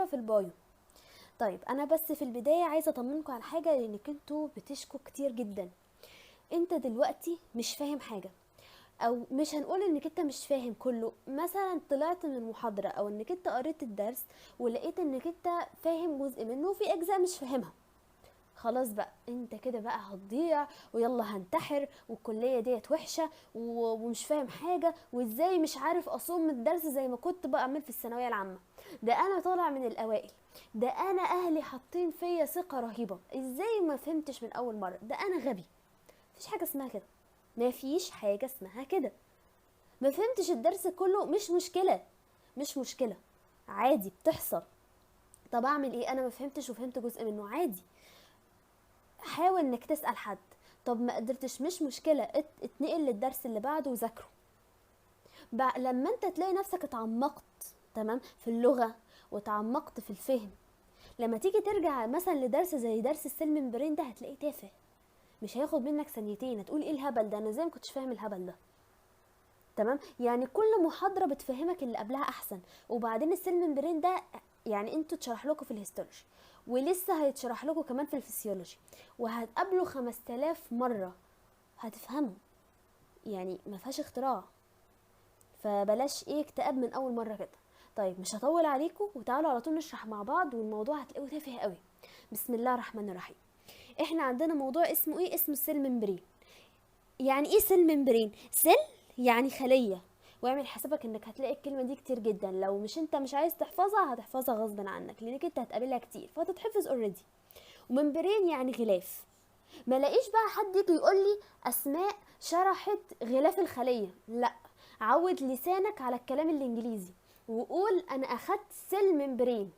في البايو. طيب انا بس في البدايه عايزه اطمنكم على حاجه، لانك انتوا بتشكوا كتير جدا. انت دلوقتي مش فاهم حاجه، او مش هنقول انك انت مش فاهم كله، مثلا طلعت من المحاضره او انك انت قريت الدرس ولقيت انك انت فاهم جزء منه وفي اجزاء مش فاهمها. خلاص بقى انت كده بقى هتضيع، ويلا هنتحر، والكليه ديت وحشه ومش فاهم حاجه، وازاي مش عارف اصوم الدرس زي ما كنت بعمل في الثانويه العامه. ده انا طالع من الاوائل، ده انا اهلي حاطين فيا ثقه رهيبه، ازاي ما فهمتش من اول مره؟ ده انا غبي. مفيش حاجه اسمها كده، مفيش حاجه اسمها كده. ما فهمتش الدرس كله، مش مشكله، مش مشكله، عادي بتحصل. طب اعمل ايه؟ انا ما فهمتش وفهمت جزء منه، عادي. حاول انك تسأل حد. طب ما قدرتش، مش مشكلة، اتنقل للدرس اللي بعده وذاكره. بقى لما انت تلاقي نفسك اتعمقت تمام في اللغة وتعمقت في الفهم، لما تيجي ترجع مثلا لدرس زي درس السلم برين ده هتلاقيه تافه، مش هياخد منك ثانيتين، هتقول ايه الهبل ده، انا ازاي ما كنتش فاهم الهبل ده. تمام، يعني كل محاضرة بتفهمك اللي قبلها احسن. وبعدين السلم برين ده يعني انتوا اتشرح لكم في الهيستولوجي، ولسه هيتشرح لكم كمان في الفسيولوجي، وهتقابلوا 5000 مرة هتفهموا، يعني ما فيهاش اختراع. فبلاش ايه اكتئاب من اول مرة كده. طيب مش هطول عليكم، وتعالوا على طول نشرح مع بعض، والموضوع هتلاقوه تافه قوي. بسم الله الرحمن الرحيم. احنا عندنا موضوع اسمه ايه؟ اسمه السيل ممبرين. يعني ايه سيل ممبرين؟ سيل يعني خلية، واعمل حسابك انك هتلاقي الكلمة دي كتير جدا، لو مش انت مش عايز تحفظها هتحفظها غصب عنك، لانك انت هتقابلها كتير فهتتحفظ اوريدي. وممبرين يعني غلاف. ما لاقيش بقى حد يجي يقول لي اسماء شرحت غلاف الخليه، لا. عود لسانك على الكلام الانجليزي وقول انا اخدت سيل ممبرين.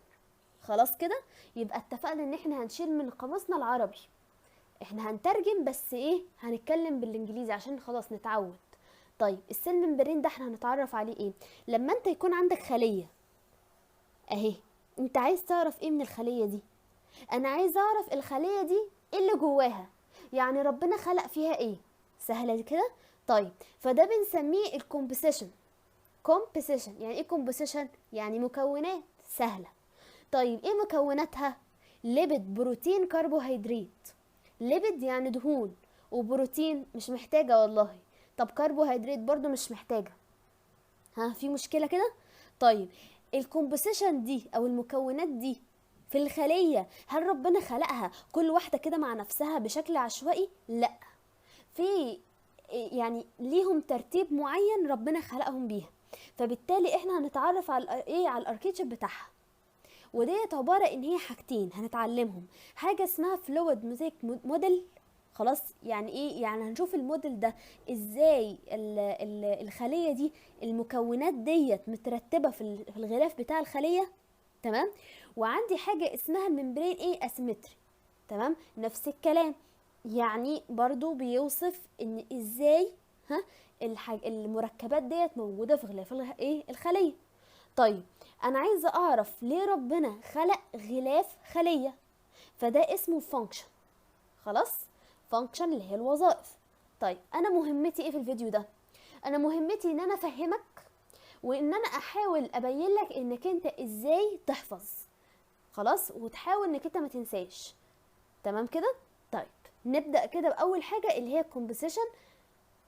خلاص كده، يبقى اتفقنا ان احنا هنشيل من قاموسنا العربي، احنا هنترجم بس ايه، هنتكلم بالانجليزي عشان خلاص نتعود. طيب السيل ممبرين ده احنا هنتعرف عليه ايه؟ لما انت يكون عندك خليه اهي، انت عايز تعرف ايه من الخليه دي؟ انا عايز اعرف الخليه دي ايه اللي جواها، يعني ربنا خلق فيها ايه. سهله كده. طيب فده بنسميه الكومبوزيشن. كومبوزيشن يعني ايه؟ كومبوزيشن يعني مكونات. سهله. طيب ايه مكوناتها؟ ليبيد، بروتين، كربوهيدرات. ليبيد يعني دهون، وبروتين مش محتاجه والله. طب كربوهيدرات برضو مش محتاجه. ها، في مشكله كده؟ طيب الكومبوزيشن دي او المكونات دي في الخليه، هل ربنا خلقها كل واحده كده مع نفسها بشكل عشوائي؟ لا، في يعني ليهم ترتيب معين ربنا خلقهم بيها. فبالتالي احنا هنتعرف على ايه، على الاركيتشر بتاعها. وديت عباره ان هي حاجتين هنتعلمهم، حاجه اسمها فلويد موزيك موديل. خلاص، يعني ايه؟ يعني هنشوف الموديل ده ازاي الخليه دي، المكونات ديت مترتبه في الغلاف بتاع الخليه. تمام. وعندي حاجه اسمها الممبرين ايه، اسيمتري. تمام، نفس الكلام، يعني برضو بيوصف ان ازاي ها المركبات ديت موجوده في غلاف ايه، الخليه. طيب انا عايزه اعرف ليه ربنا خلق غلاف خليه، فده اسمه فانكشن. خلاص، فانكشن اللي هي الوظائف. طيب انا مهمتي ايه في الفيديو ده؟ انا مهمتي ان انا افهمك، وان انا احاول ابين لك انك انت ازاي تحفظ. خلاص، وتحاول انك انت ما تنساش. تمام كده. طيب نبدا كده باول حاجه اللي هي الكومبوزيشن،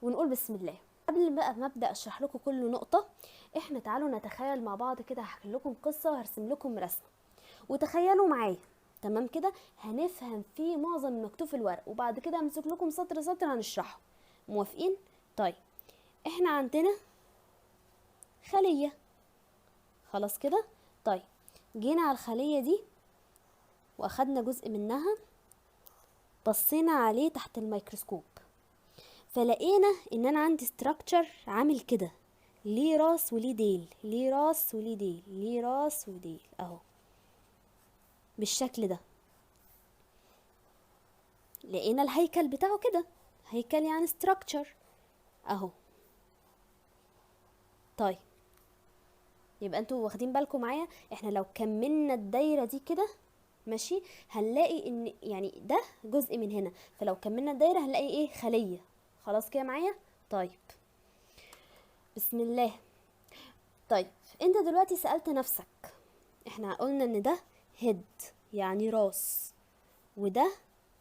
ونقول بسم الله. قبل بقى ما ابدا اشرح لكم كل نقطه، احنا تعالوا نتخيل مع بعض كده، هحكي لكم قصه وهرسم لكم رسمه، وتخيلوا معايا. تمام كده، هنفهم فيه معظم المكتوب في الورق، وبعد كده همسك لكم سطر سطر هنشرحه. موافقين؟ طيب احنا عندنا خليه. خلاص كده. طيب جينا على الخليه دي واخدنا جزء منها، بصينا عليه تحت الميكروسكوب، فلقينا ان انا عندي ستراكشر عامل كده، ليه راس وليه ديل، ليه راس وليه ديل، ليه راس وديل اهو، بالشكل ده. لقينا الهيكل بتاعه كده، هيكل يعني ستراكشر اهو. طيب يبقى انتوا واخدين بالكم معايا، احنا لو كملنا الدايره دي كده ماشي، هنلاقي ان يعني ده جزء من هنا، فلو كملنا الدايره هنلاقي ايه، خليه. خلاص كده معايا. طيب بسم الله. طيب انت دلوقتي سألت نفسك احنا قلنا ان ده هيد يعني راس، وده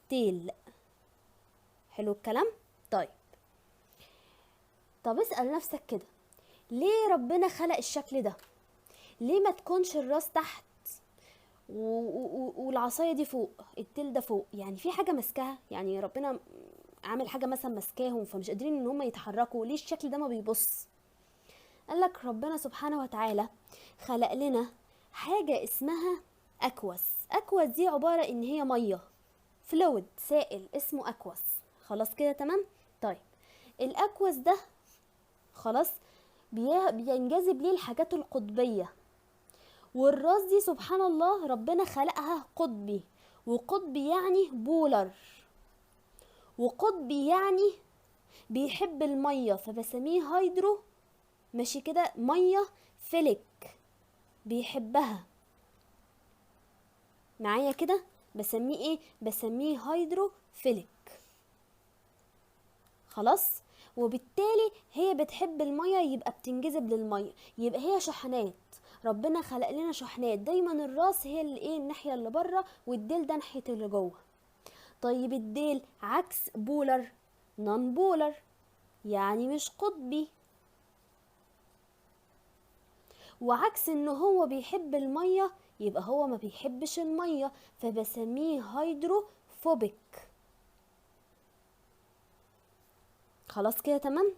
تيل. حلو الكلام. طيب طب اسأل نفسك كده، ليه ربنا خلق الشكل ده؟ ليه ما تكونش الراس تحت والعصايه دي فوق، التيل ده فوق؟ يعني في حاجه ماسكاها، يعني ربنا عامل حاجه مثلا ماسكاهم فمش قادرين ان هم يتحركوا، ليه الشكل ده ما بيبص؟ قالك ربنا سبحانه وتعالى خلق لنا حاجه اسمها اكوس. اكوس دي عباره ان هي ميه، فلويد سائل اسمه اكوس. خلاص كده تمام. طيب الاكوس ده خلاص بينجذب ليه الحاجات القطبيه، والراس دي سبحان الله ربنا خلقها قطبي، وقطبي يعني بولر، وقطبي يعني بيحب المية فبسميه هيدرو. ماشي كده، مية فيلك بيحبها. معايا كده بسميه ايه؟ بسميه هيدرو فيلك. خلاص. وبالتالي هي بتحب المية يبقى بتنجذب للمية، يبقى هي شحنات. ربنا خلق لنا شحنات، دايما الراس هي اللي ايه، الناحية اللي بره، والديل ده ناحية اللي جوه. طيب الديل عكس بولر، نون بولر يعني مش قطبي، وعكس ان هو بيحب المية يبقى هو ما بيحبش المية، فبسميه هيدروفوبيك. خلاص كده تمام.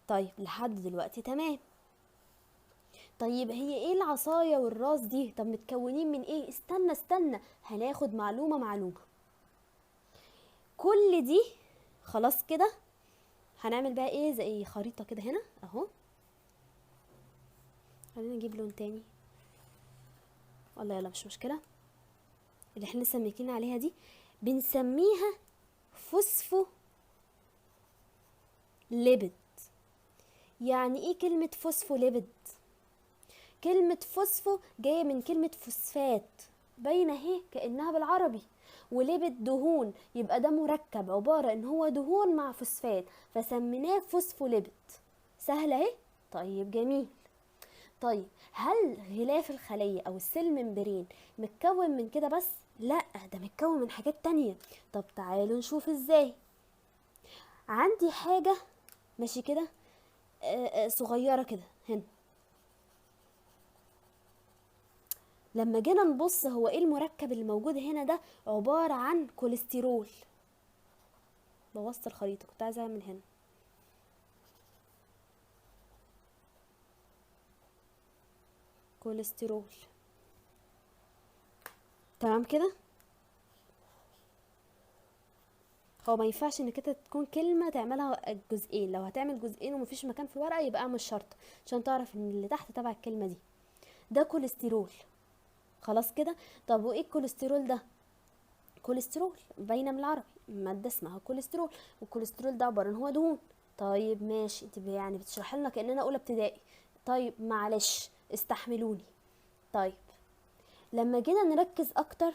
طيب لحد دلوقتي تمام. طيب هي ايه العصاية والراس دي؟ طب متكونين من ايه؟ استنى هناخد معلومة معلومة. كل دي خلاص كده هنعمل بقى ايه، زي خريطة كده هنا اهو. خلينا نجيب لون تاني، والله يلا مش مشكلة. اللي احنا لسه ماكين عليها دي بنسميها فوسفو ليبيد. يعني ايه كلمة فوسفو ليبيد؟ كلمة فوسفو جاية من كلمة فوسفات، باينة اهي كأنها بالعربي، وليبيد دهون، يبقى ده مركب عبارة ان هو دهون مع فوسفات، فسميناه فوسفوليبيد. سهلة اهي. طيب جميل. طيب هل غلاف الخلية او السيل ممبرين متكون من كده بس؟ لا، ده متكون من حاجات تانية. طب تعالوا نشوف ازاي. عندي حاجة ماشي كده صغيرة كده هنا. لما جينا نبص هو ايه المركب اللي موجود هنا ده؟ عبارة عن كوليسترول. بوظت الخريطة، كنت عايزة اعمل هنا كوليسترول. تمام كده. هو ما ينفعش انك انت تكون كلمة تعملها جزئين، لو هتعمل جزئين ومفيش مكان في الورقة يبقى اعمل شرط عشان تعرف ان اللي تحت تبع الكلمة دي. ده كوليسترول. خلاص كده. طب وايه الكوليسترول ده؟ كوليسترول باينه من العربي، ماده اسمها كوليسترول، والكوليسترول ده عباره ان هو دهون. طيب ماشي، انت يعني بتشرح لنا كاننا اولى ابتدائي. طيب معلش استحملوني. طيب لما جينا نركز اكتر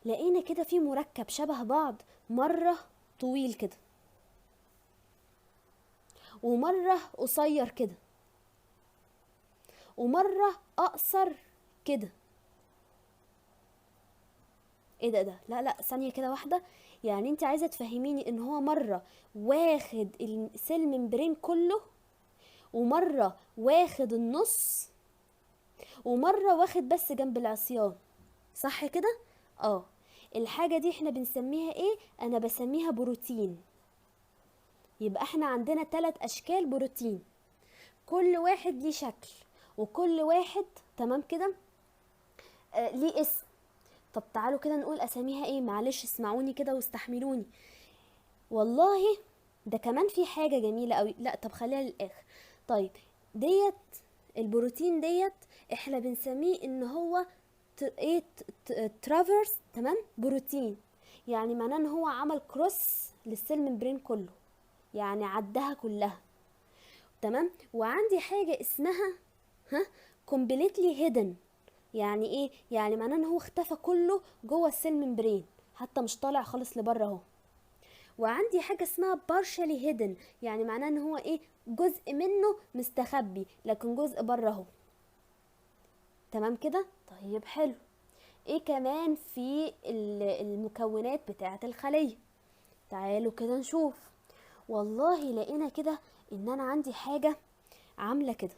لقينا كده في مركب شبه بعض، مره طويل كده ومره قصير كده ومره اقصر كده. ايه ده؟ لا لا، ثانيه كده واحده. يعني انت عايزه تفهميني ان هو مره واخد السيل ممبرين كله، ومره واخد النص، ومره واخد بس جنب العصيان، صح كده؟ اه. الحاجه دي احنا بنسميها ايه؟ انا بسميها بروتين. يبقى احنا عندنا 3 اشكال بروتين، كل واحد ليه شكل، وكل واحد تمام كده ليه اسم. طب تعالوا كده نقول اساميها ايه، معلش اسمعوني كده واستحملوني. والله ده كمان في حاجة جميلة قوي، لا طب خليها للآخر. طيب ديت البروتين ديت احنا بنسميه ان هو ترافرس، تمام، بروتين. يعني معناه ان هو عمل كروس للسيل ممبرين كله، يعني عدها كلها. تمام. وعندي حاجة اسمها ها completely hidden. يعني ايه؟ يعني معناه ان هو اختفى كله جوه السيل ممبرين، حتى مش طالع خالص لبره اهو. وعندي حاجة اسمها partially hidden، يعني معناه ان هو ايه، جزء منه مستخبي لكن جزء بره اهو. تمام كده. طيب حلو. ايه كمان في المكونات بتاعة الخلية؟ تعالوا كده نشوف. والله لقينا كده ان انا عندي حاجة عاملة كده،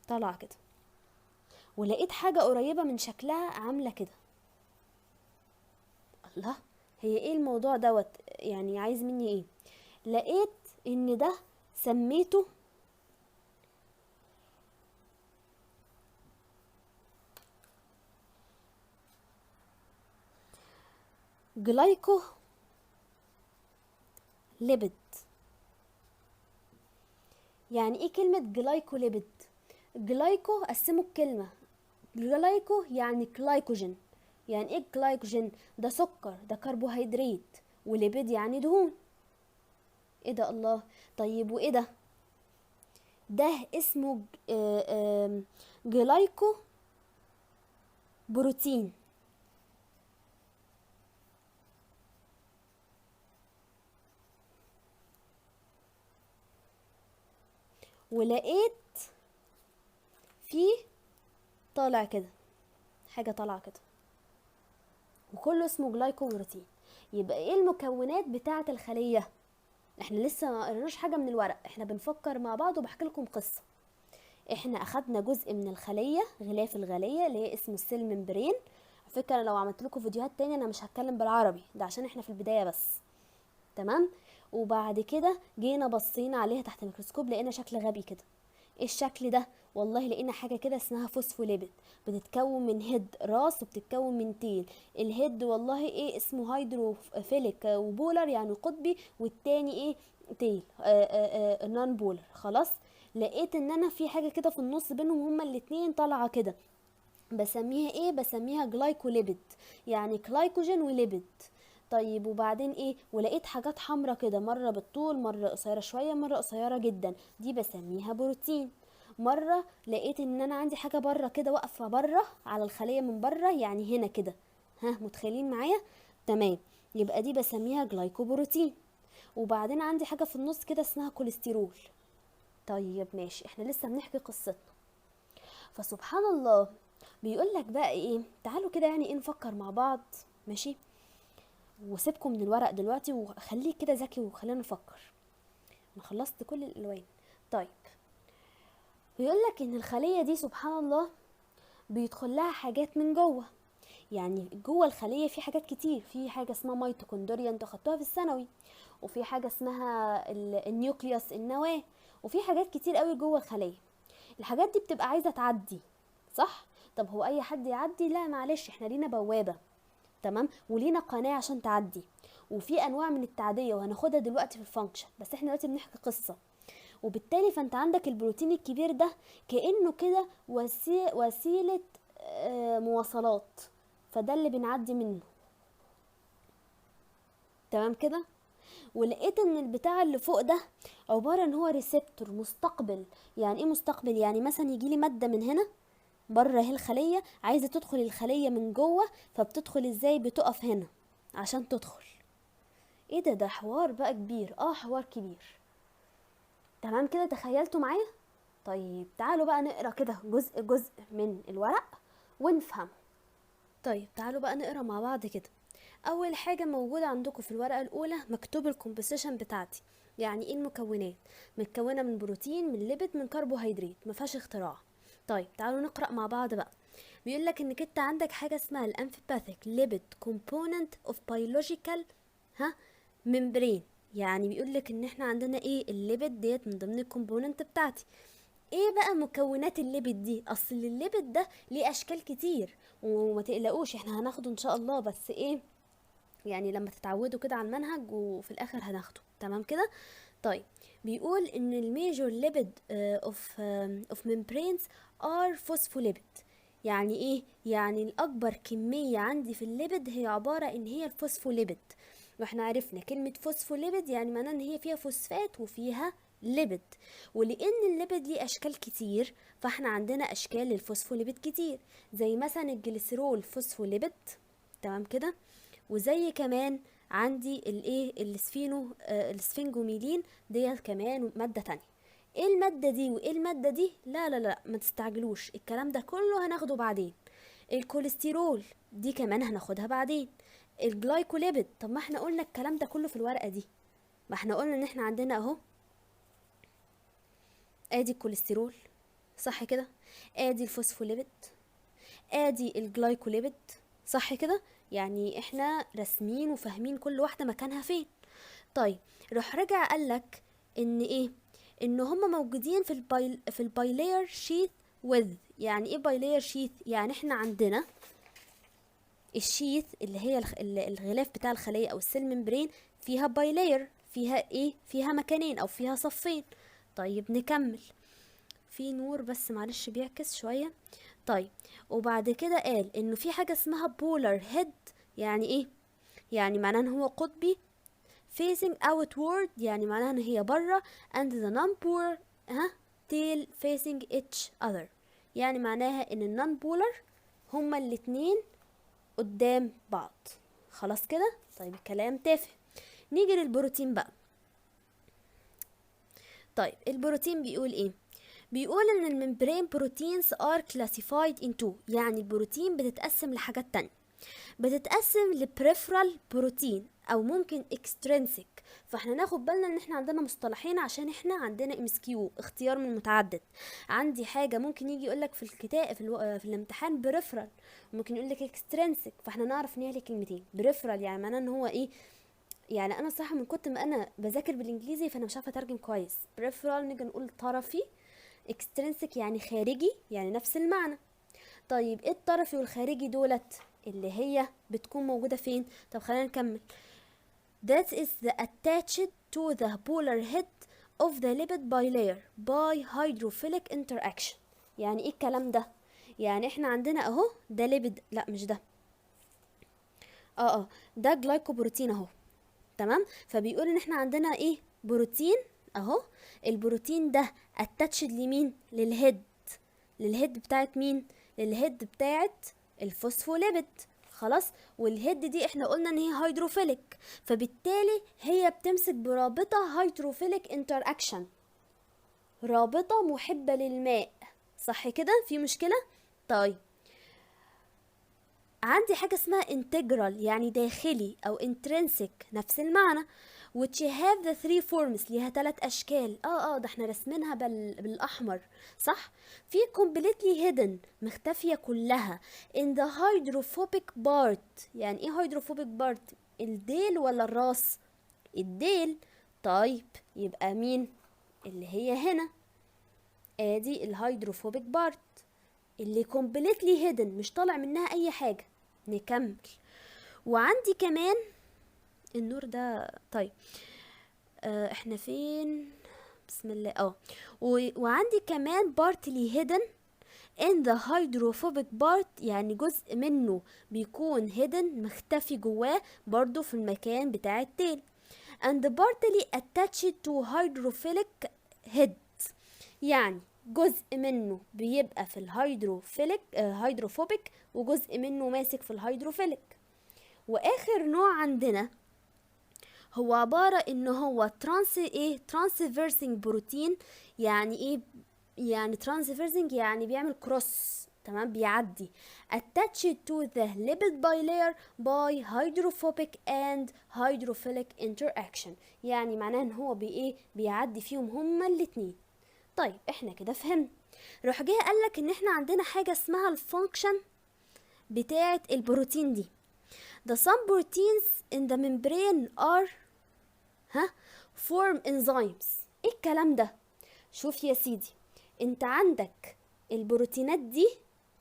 طالعة كده، ولقيت حاجة قريبة من شكلها عاملة كده. الله، هي ايه الموضوع دوت؟ يعني عايز مني ايه؟ لقيت ان ده سميته جلايكو ليبيد. يعني ايه كلمة جلايكو ليبيد؟ جلايكو قسموا الكلمة، جلايكو يعني جلايكوجين. يعني ايه جلايكوجين؟ ده سكر، ده كربوهيدرات. وليبيد يعني دهون. ايه ده؟ الله. طيب وايه ده؟ ده اسمه جلايكو بروتين. ولقيت فيه طالع كده حاجة طالعة كده، وكله اسمه جلايكو بروتين. يبقى ايه المكونات بتاعة الخلية؟ احنا لسه ما قريناش حاجة من الورق، احنا بنفكر مع بعض وبحكي لكم قصة. احنا اخدنا جزء من الخلية، غلاف الخلية اللي هي اسمه السيل ممبرين. على فكرة لو عملت لكم فيديوهات تانية انا مش هتكلم بالعربي ده عشان احنا في البداية بس. تمام. وبعد كده جينا بصينا عليها تحت الميكروسكوب، لقينا شكل غبي كده. ايه الشكل ده؟ والله لقينا حاجه كده اسمها فوسفوليبيد، بتتكون من هيد، راس، وبتتكون من تيل. الهيد والله ايه اسمه هيدروفيليك وبولر يعني قطبي، والتاني ايه تيل نون بولر. خلاص. لقيت ان انا في حاجه كده في النص بينهم هما الاتنين طالعه كده، بسميها ايه؟ بسميها جلايكوليبيد، يعني جلايكوجين وليبيد. طيب وبعدين ايه؟ ولقيت حاجات حمرا كده، مره بالطول، مره قصيره شويه، مره قصيره جدا، دي بسميها بروتين. مره لقيت ان انا عندي حاجه بره كده واقفه بره على الخليه من بره، يعني هنا كده. ها، متخيلين معايا؟ تمام. يبقى دي بسميها جلايكوبروتين. وبعدين عندي حاجه في النص كده اسمها كوليسترول. طيب ماشي، احنا لسه بنحكي قصتنا. فسبحان الله، بيقول لك بقى ايه، تعالوا كده يعني ايه نفكر مع بعض. ماشي. وسيبكم من الورق دلوقتي وخليك كده ذكي وخلينا نفكر. انا خلصت كل الالوان. طيب، بيقول لك ان الخليه دي سبحان الله بيدخل لها حاجات من جوه. يعني جوه الخليه في حاجات كتير، في حاجه اسمها ميتوكوندريا انت خدتوها في الثانوي، وفي حاجه اسمها النيوكليوس النواه، وفي حاجات كتير قوي جوه الخليه. الحاجات دي بتبقى عايزه تعدي، صح؟ طب هو اي حد يعدي؟ لا معلش، احنا لينا بوابه، تمام، ولينا قناه عشان تعدي. وفي انواع من التعديه وهناخدها دلوقتي في الفانكشن، بس احنا دلوقتي بنحكي قصه. وبالتالي فانت عندك البروتين الكبير ده كانه كده وسيله مواصلات، فده اللي بنعدي منه. تمام كده. ولقيت ان البتاع اللي فوق ده عباره ان هو ريسبتور، مستقبل. يعني ايه مستقبل؟ يعني مثلا يجي لي ماده من هنا بره اهي الخليه، عايزه تدخل الخليه من جوه، فبتدخل ازاي؟ بتقف هنا عشان تدخل. ايه ده؟ ده حوار بقى كبير، حوار كبير. تمام كده، تخيلتوا معايا؟ طيب تعالوا بقى نقرا كده جزء جزء من الورق ونفهم. طيب تعالوا بقى نقرا مع بعض كده. اول حاجه موجوده عندكم في الورقه الاولى مكتوب الكومبوزيشن بتاعتي، يعني ايه المكونات. متكونه من بروتين، من ليبيد، من كربوهيدرات، ما فيهاش اختراع. طيب تعالوا نقرا مع بعض بقى. بيقول لك انك انت عندك حاجه اسمها الامفيباثيك ليبيد كومبوننت اوف بيولوجيكال ممبرين. يعني بيقول لك ان احنا عندنا ايه؟ الليبيد ديت من ضمن الكومبوننت بتاعتي. ايه بقى مكونات الليبيد دي؟ اصل الليبيد ده ليه اشكال كتير، وما تقلقوش احنا هناخده ان شاء الله، بس ايه يعني لما تتعودوا كده على المنهج وفي الاخر هناخده. تمام كده. طيب، بيقول ان الميجور ليبيد اوف ممبرينز ار فوسفوليبيد. يعني ايه؟ يعني الاكبر كميه عندي في الليبيد هي عباره ان هي الفوسفوليبيد. واحنا عرفنا كلمه فوسفوليبيد يعني معناه ان هي فيها فوسفات وفيها ليبيد. ولان الليبيد ليه اشكال كتير، فاحنا عندنا اشكال للفوسفوليبيد كتير، زي مثلا الجليسرول فوسفوليبيد. تمام كده. وزي كمان عندي الايه السفينجوميلين ديت كمان ماده تانية. ايه المادة دي وايه المادة دي؟ لا لا لا، ما تستعجلوش، الكلام ده كله هناخده بعدين. الكوليسترول دي كمان هناخدها بعدين. الجلايكوليبيد، طب ما احنا قلنا الكلام ده كله في الورقة دي. ما احنا قلنا ان احنا عندنا اهو، ادي الكوليسترول صح كده، ادي الفوسفوليبيد، ادي الجلايكوليبيد صح كده. يعني احنا راسمين وفاهمين كل واحدة مكانها فين. طيب راح رجع قالك ان ايه، ان هما موجودين في البايلير شيث with. يعني ايه بايلير شيث؟ يعني احنا عندنا الشيث اللي هي الغلاف بتاع الخلية او السيل ممبرين، فيها بايلير، فيها ايه، فيها مكانين او فيها صفين. طيب نكمل، في نور بس معلش بيعكس شوية. طيب وبعد كده قال انه في حاجة اسمها بولار هيد. يعني ايه؟ يعني معناه ان هو قطبي. facing outward يعني معناها ان هي بره. and the non-polar tail facing each other. يعني معناها ان النون بولر هما الاتنين قدام بعض. خلاص كده. طيب الكلام تافه. نيجي للبروتين بقى. طيب البروتين بيقول ايه؟ بيقول ان الممبرين بروتينز are classified into. يعني البروتين بتتقسم لحاجات تانية، بتتقسم لبريفرال بروتين او ممكن اكسترينسيك. فاحنا ناخد بالنا ان احنا عندنا مصطلحين عشان احنا عندنا ام اس كيو، اختيار من متعدد. عندي حاجه ممكن يجي يقول لك في الكتاب في الامتحان بريفرال، ممكن يقول لك اكسترينسيك. فاحنا نعرف ان هي كلمتين. بريفرال يعني معناه ان هو ايه، يعني انا صراحه من كتر ما انا بذاكر بالانجليزي فانا مش عارفه اترجم كويس. بريفرال نيجي نقول طرفي، اكسترينسيك يعني خارجي، يعني نفس المعنى. طيب ايه الطرفي والخارجي دولت؟ اللي هي بتكون موجودة فين؟ طب خلينا نكمل. That is the attached to the polar head of the lipid bilayer by hydrophilic interaction. يعني ايه الكلام ده؟ يعني احنا عندنا اهو ده ليبيد، لا مش ده، ده جلايكوبروتين اهو، تمام. فبيقول ان احنا عندنا ايه، بروتين اهو. البروتين ده اتاتشد لمين؟ للهيد. للهيد بتاعت مين؟ للهيد بتاعت الفوسفوليبيد. خلاص. والهيد دي احنا قلنا ان هي هيدروفيليك، فبالتالي هي بتمسك برابطة هيدروفيليك انتر اكشن، رابطة محبة للماء صح كده. في مشكلة؟ طيب عندي حاجة اسمها integral يعني داخلي او intrinsic نفس المعنى. which have the three forms ليها 3 اشكال. ده احنا رسمينها بالاحمر صح. في completely hidden مختفية كلها in the hydrophobic part. يعني ايه hydrophobic part؟ الديل ولا الراس؟ الديل. طيب يبقى مين اللي هي هنا؟ ادي الهيدروفوبيك بارت اللي completely hidden مش طالع منها اي حاجة. نكمل. وعندي كمان النور ده. طيب احنا فين؟ بسم الله. وعندي كمان partly hidden in the hydrophobic part. يعني جزء منه بيكون hidden مختفي جواه برضو في المكان بتاع التيل. and partly attached to hydrophilic head. يعني جزء منه بيبقى في الهيدروفيليك هيدروفوبيك، وجزء منه ماسك في الهيدروفيليك. واخر نوع عندنا هو عبارة ان هو ترانسفيرسنج بروتين. يعني ايه؟ يعني ترانسفيرسنج يعني بيعمل كروس، تمام، بيعدي. attached to the lipid bilayer by hydrophobic and hydrophilic interaction. يعني معناه ان هو بيعدي فيهم هما الاتنين. طيب احنا كده فهمنا. روح جه قالك ان احنا عندنا حاجة اسمها الفانكشن بتاعة البروتين دي. The some proteins in the membrane are form enzymes. ايه الكلام ده؟ شوف يا سيدي، انت عندك البروتينات دي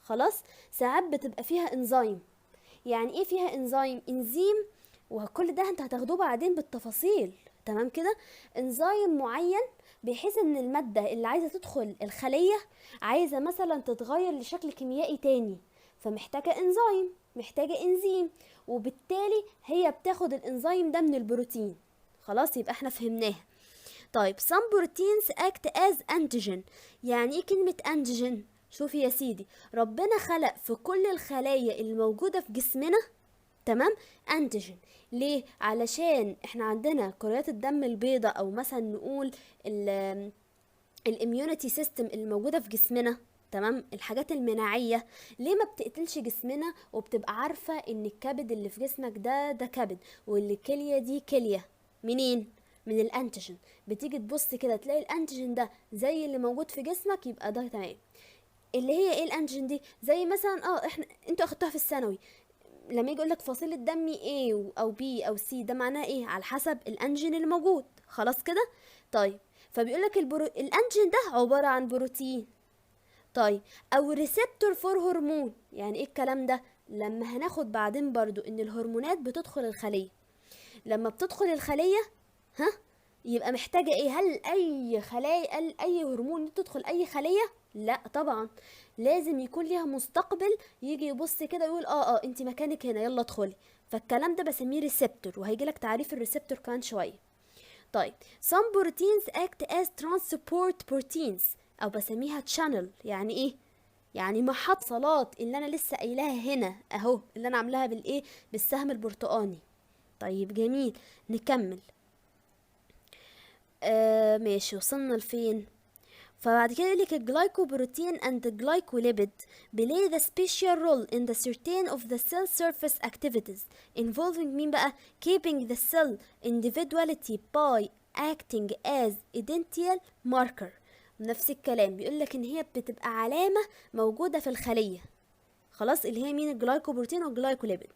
خلاص ساعات بتبقى فيها انزيم. يعني ايه فيها انزيم؟ وكل ده انت هتاخدوه بعدين بالتفاصيل، تمام كده. انزيم معين بحيث ان المادة اللي عايزة تدخل الخلية عايزة مثلا تتغير لشكل كيميائي تاني، فمحتاجة انزيم، وبالتالي هي بتاخد الانزيم ده من البروتين. خلاص يبقى احنا فهمناها. طيب some proteins act as antigen. يعني ايه كلمة antigen؟ شوفي يا سيدي، ربنا خلق في كل الخلايا اللي موجودة في جسمنا، تمام، انتيجين. ليه؟ علشان احنا عندنا كريات الدم البيضاء او مثلا نقول الاميونيتي سيستم اللي موجوده في جسمنا، تمام، الحاجات المناعيه، ليه ما بتقتلش جسمنا وبتبقى عارفه ان الكبد اللي في جسمك ده كبد، والكليه دي كليه. منين؟ من الانتيجين. بتيجي تبص كده تلاقي الانتيجين ده زي اللي موجود في جسمك، يبقى ده تمام. اللي هي ايه الانتيجين دي؟ زي مثلا احنا انتوا اخدتوها في الثانوي، لما يجي يقولك فصيلة دمي A او B او C، ده معناه ايه؟ على حسب الانجين اللي موجود. خلاص كده؟ طيب، فبيقولك الانجين ده عبارة عن بروتين. طيب، او ريسبتور فور هرمون. يعني ايه الكلام ده؟ لما هناخد بعدين برضو ان الهرمونات بتدخل الخلية، لما بتدخل الخلية، ها، يبقى محتاجة ايه؟ هل اي خلايا، اي هرمون تدخل اي خلية؟ لا طبعا، لازم يكون ليها مستقبل يجي يبص كده يقول انت مكانك هنا، يلا ادخلي. فالكلام ده بسميه ريسبتور، وهيجي لك تعريف الريسبتور كمان شوية. طيب، some proteins act as transport proteins، او بسميها channel. يعني ايه؟ يعني محصلات اللي انا لسه قايلاها هنا اهو، اللي انا عاملاها بالايه؟ بالسهم البرتقاني. طيب جميل، نكمل. ماشي، وصلنا لفين؟ فبعد كده يقولك الجلايكوبروتين and the glycolipid play the special role in the certain of the cell surface activities involving مين بقى؟ keeping the cell individuality by acting as identical marker. نفس الكلام، بيقولك ان هي بتبقى علامة موجودة في الخلية. خلاص، اللي هي مين؟ الجلايكوبروتين والجلايكوليبيد.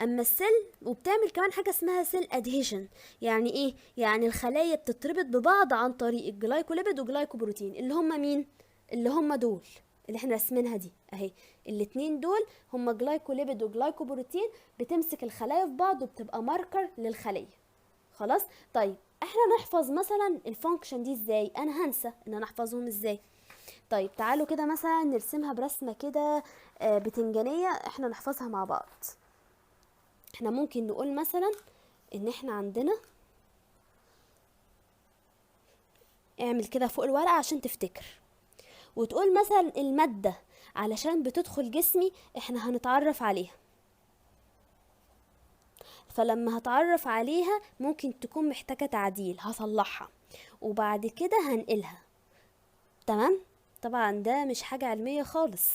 اما السيل، وبتعمل كمان حاجه اسمها سيل ادهيشن. يعني ايه؟ يعني الخلايا بتتربط ببعض عن طريق الجلايكوليبيد والجلايكوبروتين، اللي هم مين؟ اللي هم دول اللي احنا رسمينها دي اهي. الاتنين دول هم جلايكوليبيد وجلايكوبروتين، بتمسك الخلايا في بعض وبتبقى ماركر للخليه. خلاص. طيب، احنا نحفظ مثلا الفانكشن دي ازاي؟ انا هنسى ان انا احفظهم ازاي. طيب تعالوا كده مثلا نرسمها برسمة كده بتنجانية، احنا نحفظها مع بعض. احنا ممكن نقول مثلا ان احنا عندنا، اعمل كده فوق الورقة عشان تفتكر، وتقول مثلا المادة علشان بتدخل جسمي احنا هنتعرف عليها، فلما هتعرف عليها ممكن تكون محتاجة تعديل، هصلحها وبعد كده هنقلها. تمام؟ طبعا ده مش حاجة علمية خالص،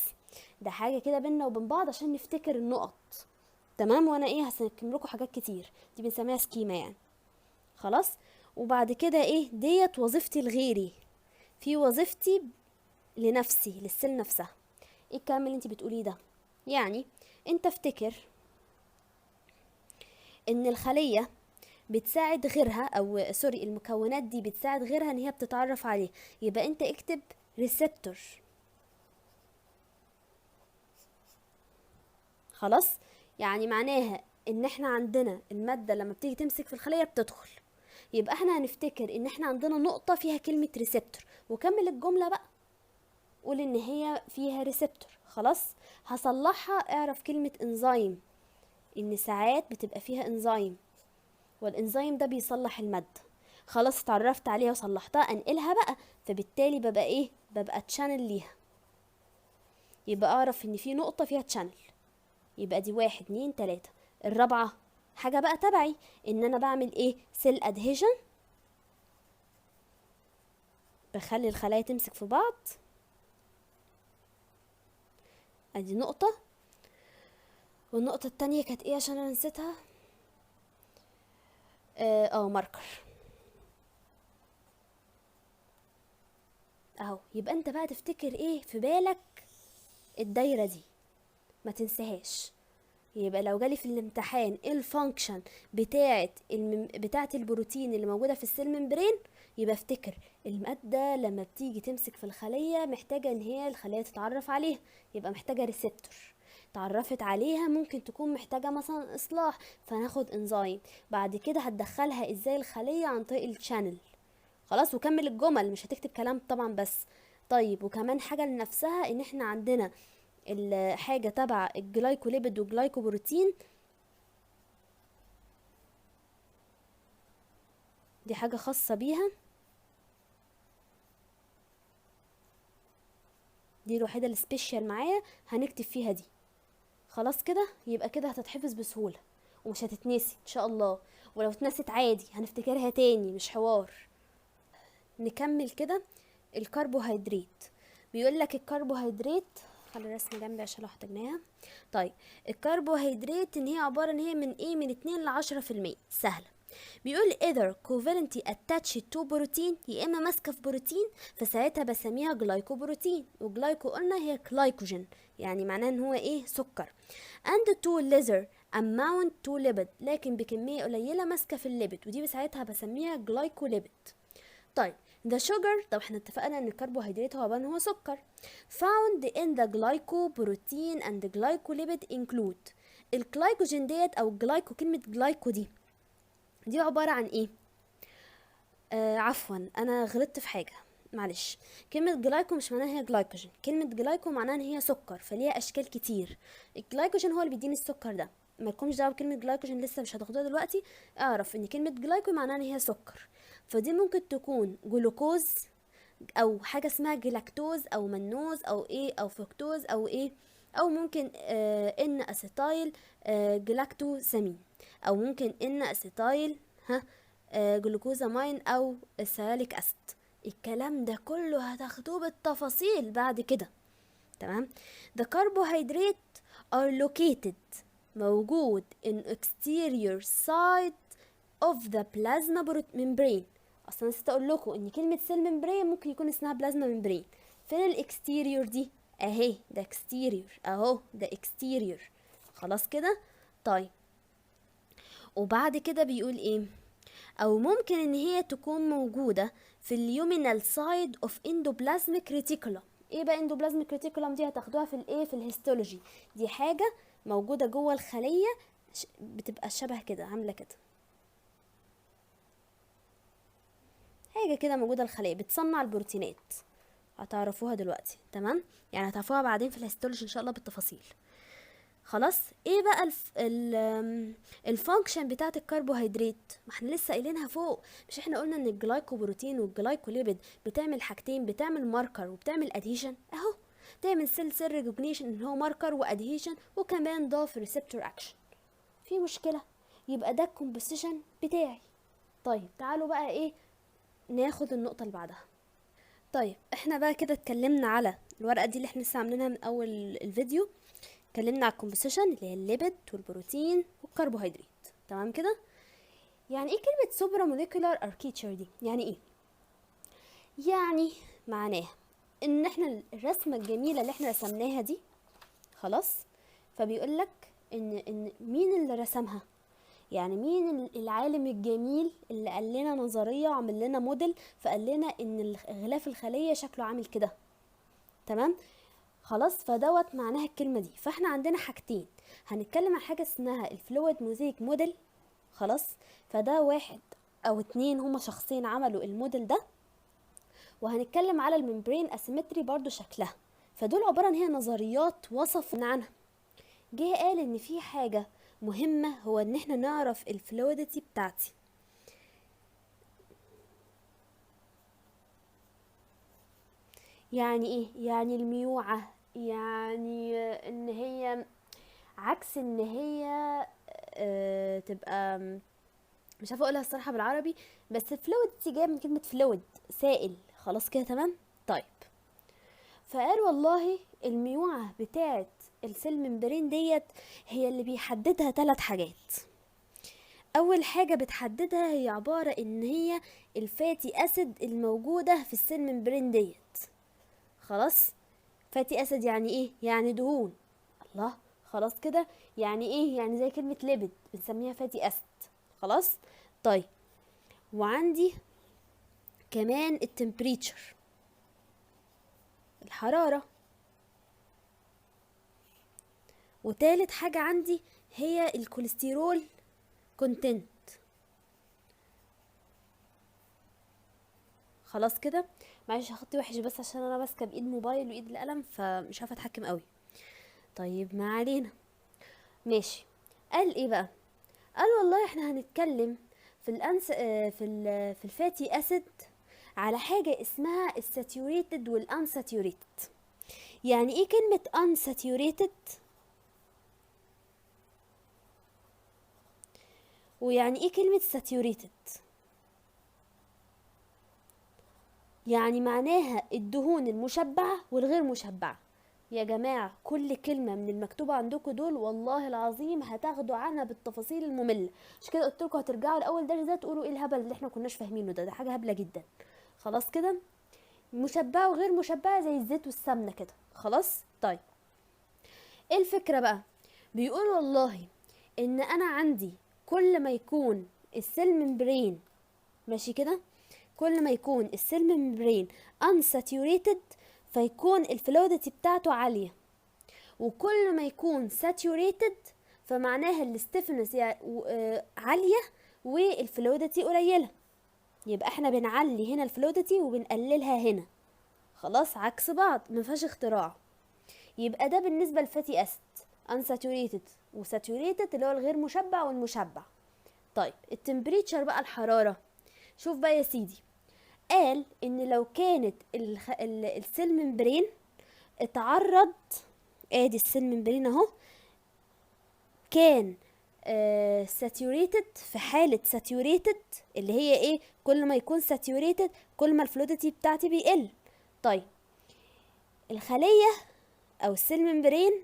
ده حاجة كده بينا وبين بعض عشان نفتكر النقط. تمام؟ وانا ايه، هسكم لكم حاجات كتير، دي بنسميها سكيمة يعني. خلاص. وبعد كده ايه ديت؟ وظيفتي لغيري، في وظيفتي لنفسي، للسيل نفسها. ايه الكلام اللي انت بتقوليه ده؟ يعني انت افتكر ان الخلية بتساعد غيرها، او سوري، المكونات دي بتساعد غيرها ان هي بتتعرف عليه. يبقى انت اكتب ريسبتور. خلاص، يعني معناها ان احنا عندنا المادة لما بتيجي تمسك في الخلية بتدخل، يبقى احنا هنفتكر ان احنا عندنا نقطة فيها كلمة ريسبتور، وكمل الجملة بقى، قول ان هي فيها ريسبتور. خلاص. هصلحها، اعرف كلمة انزيم، ان ساعات بتبقى فيها انزيم، والانزيم ده بيصلح المادة. خلاص، اتعرفت عليها وصلحتها، انقلها بقى، فبالتالي ببقى ايه؟ ببقى تشانل ليها. يبقى اعرف ان في نقطة فيها تشانل، يبقى دي 1 2 3. الرابعة حاجة بقى تبعي، ان انا بعمل ايه؟ سيل ادهيجن، بخلي الخلايا تمسك في بعض. ادي نقطة. والنقطة التانية كانت ايه عشان انا نسيتها؟ ماركر اهو. يبقى انت بقى تفتكر ايه في بالك؟ الدايرة دي ما تنساهاش. يبقى لو جالي في الامتحان ايه الفانكشن بتاعت البروتين اللي موجودة في السيل ممبرين، يبقى افتكر المادة لما بتيجي تمسك في الخلية محتاجة ان هي الخلية تتعرف عليها، يبقى محتاجة ريسبتور. تعرفت عليها، ممكن تكون محتاجة مثلا اصلاح، فناخد انزيم. بعد كده هتدخلها ازاي الخلية؟ عن طريق الشانل. خلاص، وكمل الجمل، مش هتكتب كلام طبعا بس. طيب، وكمان حاجة لنفسها، ان احنا عندنا الحاجة تبع الجلايكوليبيد والجلايكوبروتين، دي حاجة خاصة بيها، دي الوحيدة السبيشال معايا هنكتب فيها دي. خلاص كده، يبقى كده هتتحفظ بسهولة ومش هتتنسي ان شاء الله، ولو اتنست عادي هنفتكرها تاني، مش حوار. نكمل كده. الكربوهيدرات. بيقول لك الكربوهيدرات، خلي الرسمه جنبي عشان لو احتاجناها. طيب الكربوهيدرات ان هي عباره ان هي من ايه، من 2 ل 10%. سهله. بيقول either covalently attached to بروتين، يا اما ماسكه في بروتين، فساعتها بسميها جلايكوبروتين. وجلايكو قلنا هي جلايكوجين، يعني معناه ان هو ايه، سكر. and to lesser amount to lipid، لكن بكميه قليله ماسكه في الليبid، ودي ساعتها بسميها جلايكوليبيد. طيب the sugar، طب احنا اتفقنا ان الكربوهيدرات هو بان هو سكر. found in the glycoprotein and glycolipid include. الجلايكوجين ديت او الجلايكو، كلمة جلايكو دي عبارة عن ايه؟ عفوا انا غلطت في حاجة، معلش. كلمة جلايكو مش معناها هي جلايكوجين، كلمة جلايكو معناها ان هي سكر، فليها اشكال كتير. الجلايكوجين هو اللي بيديني السكر ده، مالكمش دعوه بكلمه جلايكوجين، لسه مش هتاخدوها دلوقتي. اعرف ان كلمه جلايكو معناها ان هي سكر، فدي ممكن تكون جلوكوز، او حاجه اسمها جلاكتوز، او منوز، او ايه، او فركتوز، او ايه، او ممكن ان اسيتايل جلاكتوسامين، او ممكن ان اسيتايل جلوكوزامين، او سياليك اسيد. الكلام ده كله هتاخدوه بالتفاصيل بعد كده. تمام. the carbohydrate are located، موجود in exterior side of the plasma membrane. اصلا نسيت اقول لكم ان كلمه سيل ممبرين ممكن يكون اسمها بلازما ممبرين. فين الاكستيريور دي؟ اهي ده اكستيريور، اهو ده اكستيريور. خلاص كده. طيب وبعد كده بيقول ايه؟ او ممكن ان هي تكون موجوده في اليومينال سايد اوف اندوبلازميك ريتيكولم. ايه بقى اندوبلازميك ريتيكولم دي؟ هتاخدوها في الايه، في الهيستولوجي. دي حاجه موجوده جوه الخليه، بتبقى شبه كده، عامله كده، حاجه كده موجوده الخليه بتصنع البروتينات. هتعرفوها دلوقتي، تمام؟ يعني هتعرفوها بعدين في الهيستولوجي ان شاء الله بالتفاصيل. خلاص. ايه بقى الفانكشن بتاعت الكربوهيدرات؟ ما احنا لسه قايلينها فوق. مش احنا قلنا ان الجلايكوبروتين والجلايكوليبيد بتعمل حاجتين، بتعمل ماركر وبتعمل ادهيشن اهو. تعمل سيل ريكوجنيشن ان هو ماركر وادهيشن، وكمان ضاف ريسبتور اكشن. في مشكله؟ يبقى ده الكومبوزيشن بتاعي. طيب تعالوا بقى ايه، ناخد النقطه اللي بعدها. طيب احنا بقى كده اتكلمنا على الورقه دي اللي احنا لسه عاملينها من اول الفيديو. اتكلمنا على الكومبوزيشن اللي هي الليبيد والبروتين والكربوهيدرات، تمام كده؟ يعني ايه كلمه سوبرا موليكولار اركيتشر دي؟ يعني ايه؟ يعني معناها ان احنا الرسمه الجميله اللي احنا رسمناها دي، خلاص، فبيقول لك ان مين اللي رسمها، يعني مين العالم الجميل اللي قال لنا نظريه وعمل لنا موديل، فقال لنا ان غلاف الخليه شكله عامل كده. تمام. خلاص، فدوت معناها الكلمه دي. فاحنا عندنا حاجتين، هنتكلم عن حاجه اسمها الفلويد موزيك موديل. خلاص، فده واحد او اتنين، هما شخصين عملوا الموديل ده. وهنتكلم على الممبرين اسيمتري برضو شكلها. فدول عباره عن هي نظريات وصفنا عنها. جه قال ان في حاجه مهمه، هو ان احنا نعرف الفلويدتي بتاعتي. يعني ايه؟ يعني الميوعه، يعني ان هي عكس ان هي تبقى، مش عارفه اقولها الصراحه بالعربي، بس فلويد دي جايه من كلمه فلويد، سائل. خلاص كده تمام. طيب فقال والله الميوعه بتاعه السيل ممبرين ديت هي اللي بيحددها 3 حاجات. اول حاجه بتحددها هي عباره ان هي الفاتي اسيد الموجوده في السيل ممبرين ديت. خلاص. فاتي اسيد يعني ايه؟ يعني دهون. الله. خلاص كده. يعني ايه؟ يعني زي كلمه ليبيد بنسميها فاتي اسيد. خلاص. طيب وعندي كمان التمبريتشر، الحرارة. وتالت حاجة عندي هي الكوليسترول كونتنت. خلاص كده. معلش خطي وحش بس عشان انا ماسكه بايد موبايل وايد القلم، فمش عارفه اتحكم قوي. طيب ما علينا. ماشي. قال ايه بقى؟ قال والله احنا هنتكلم في الانس في الفاتي اسيد على حاجه اسمها الساتيوريتد والانساتيوريتد. يعني ايه كلمه unsaturated ويعني ايه كلمه saturated؟ يعني معناها الدهون المشبعة والغير مشبعة. يا جماعة كل كلمة من المكتوبة عندكم دول والله العظيم هتاخدوا عنها بالتفاصيل المملة. مش كده قلت لكم هترجعوا الاول درس ده تقولوا ايه الهبل اللي احنا كناش فاهمينه ده حاجة هبلة جدا. خلاص كده، مشبعة وغير مشبعة زي الزيت والسمنة كده. خلاص طيب، ايه الفكرة بقى؟ بيقول والله ان انا عندي كل ما يكون السيل ممبرين، ماشي كده، كل ما يكون السيل ممبرين unsaturated فيكون الفلويدتي بتاعته عالية، وكل ما يكون saturated فمعناها الستيفنس عالية والفلويدتي قليلة. يبقى احنا بنعلي هنا الفلويدتي وبنقللها هنا. خلاص عكس بعض، مفيهاش اختراع. يبقى ده بالنسبة للفاتي اسيد unsaturated وsaturated اللي هو الغير مشبع والمشبع. طيب التمبريتشر بقى، الحرارة. شوف بقى يا سيدي، قال ان لو كانت السيل ممبرين اتعرض، ادي السيل ممبرين اهو، كان ساتيوريتد، في حالة ساتيوريتد اللي هي ايه، كل ما يكون ساتيوريتد كل ما الفلويدتي بتاعتي بيقل. طيب الخلية او السيل ممبرين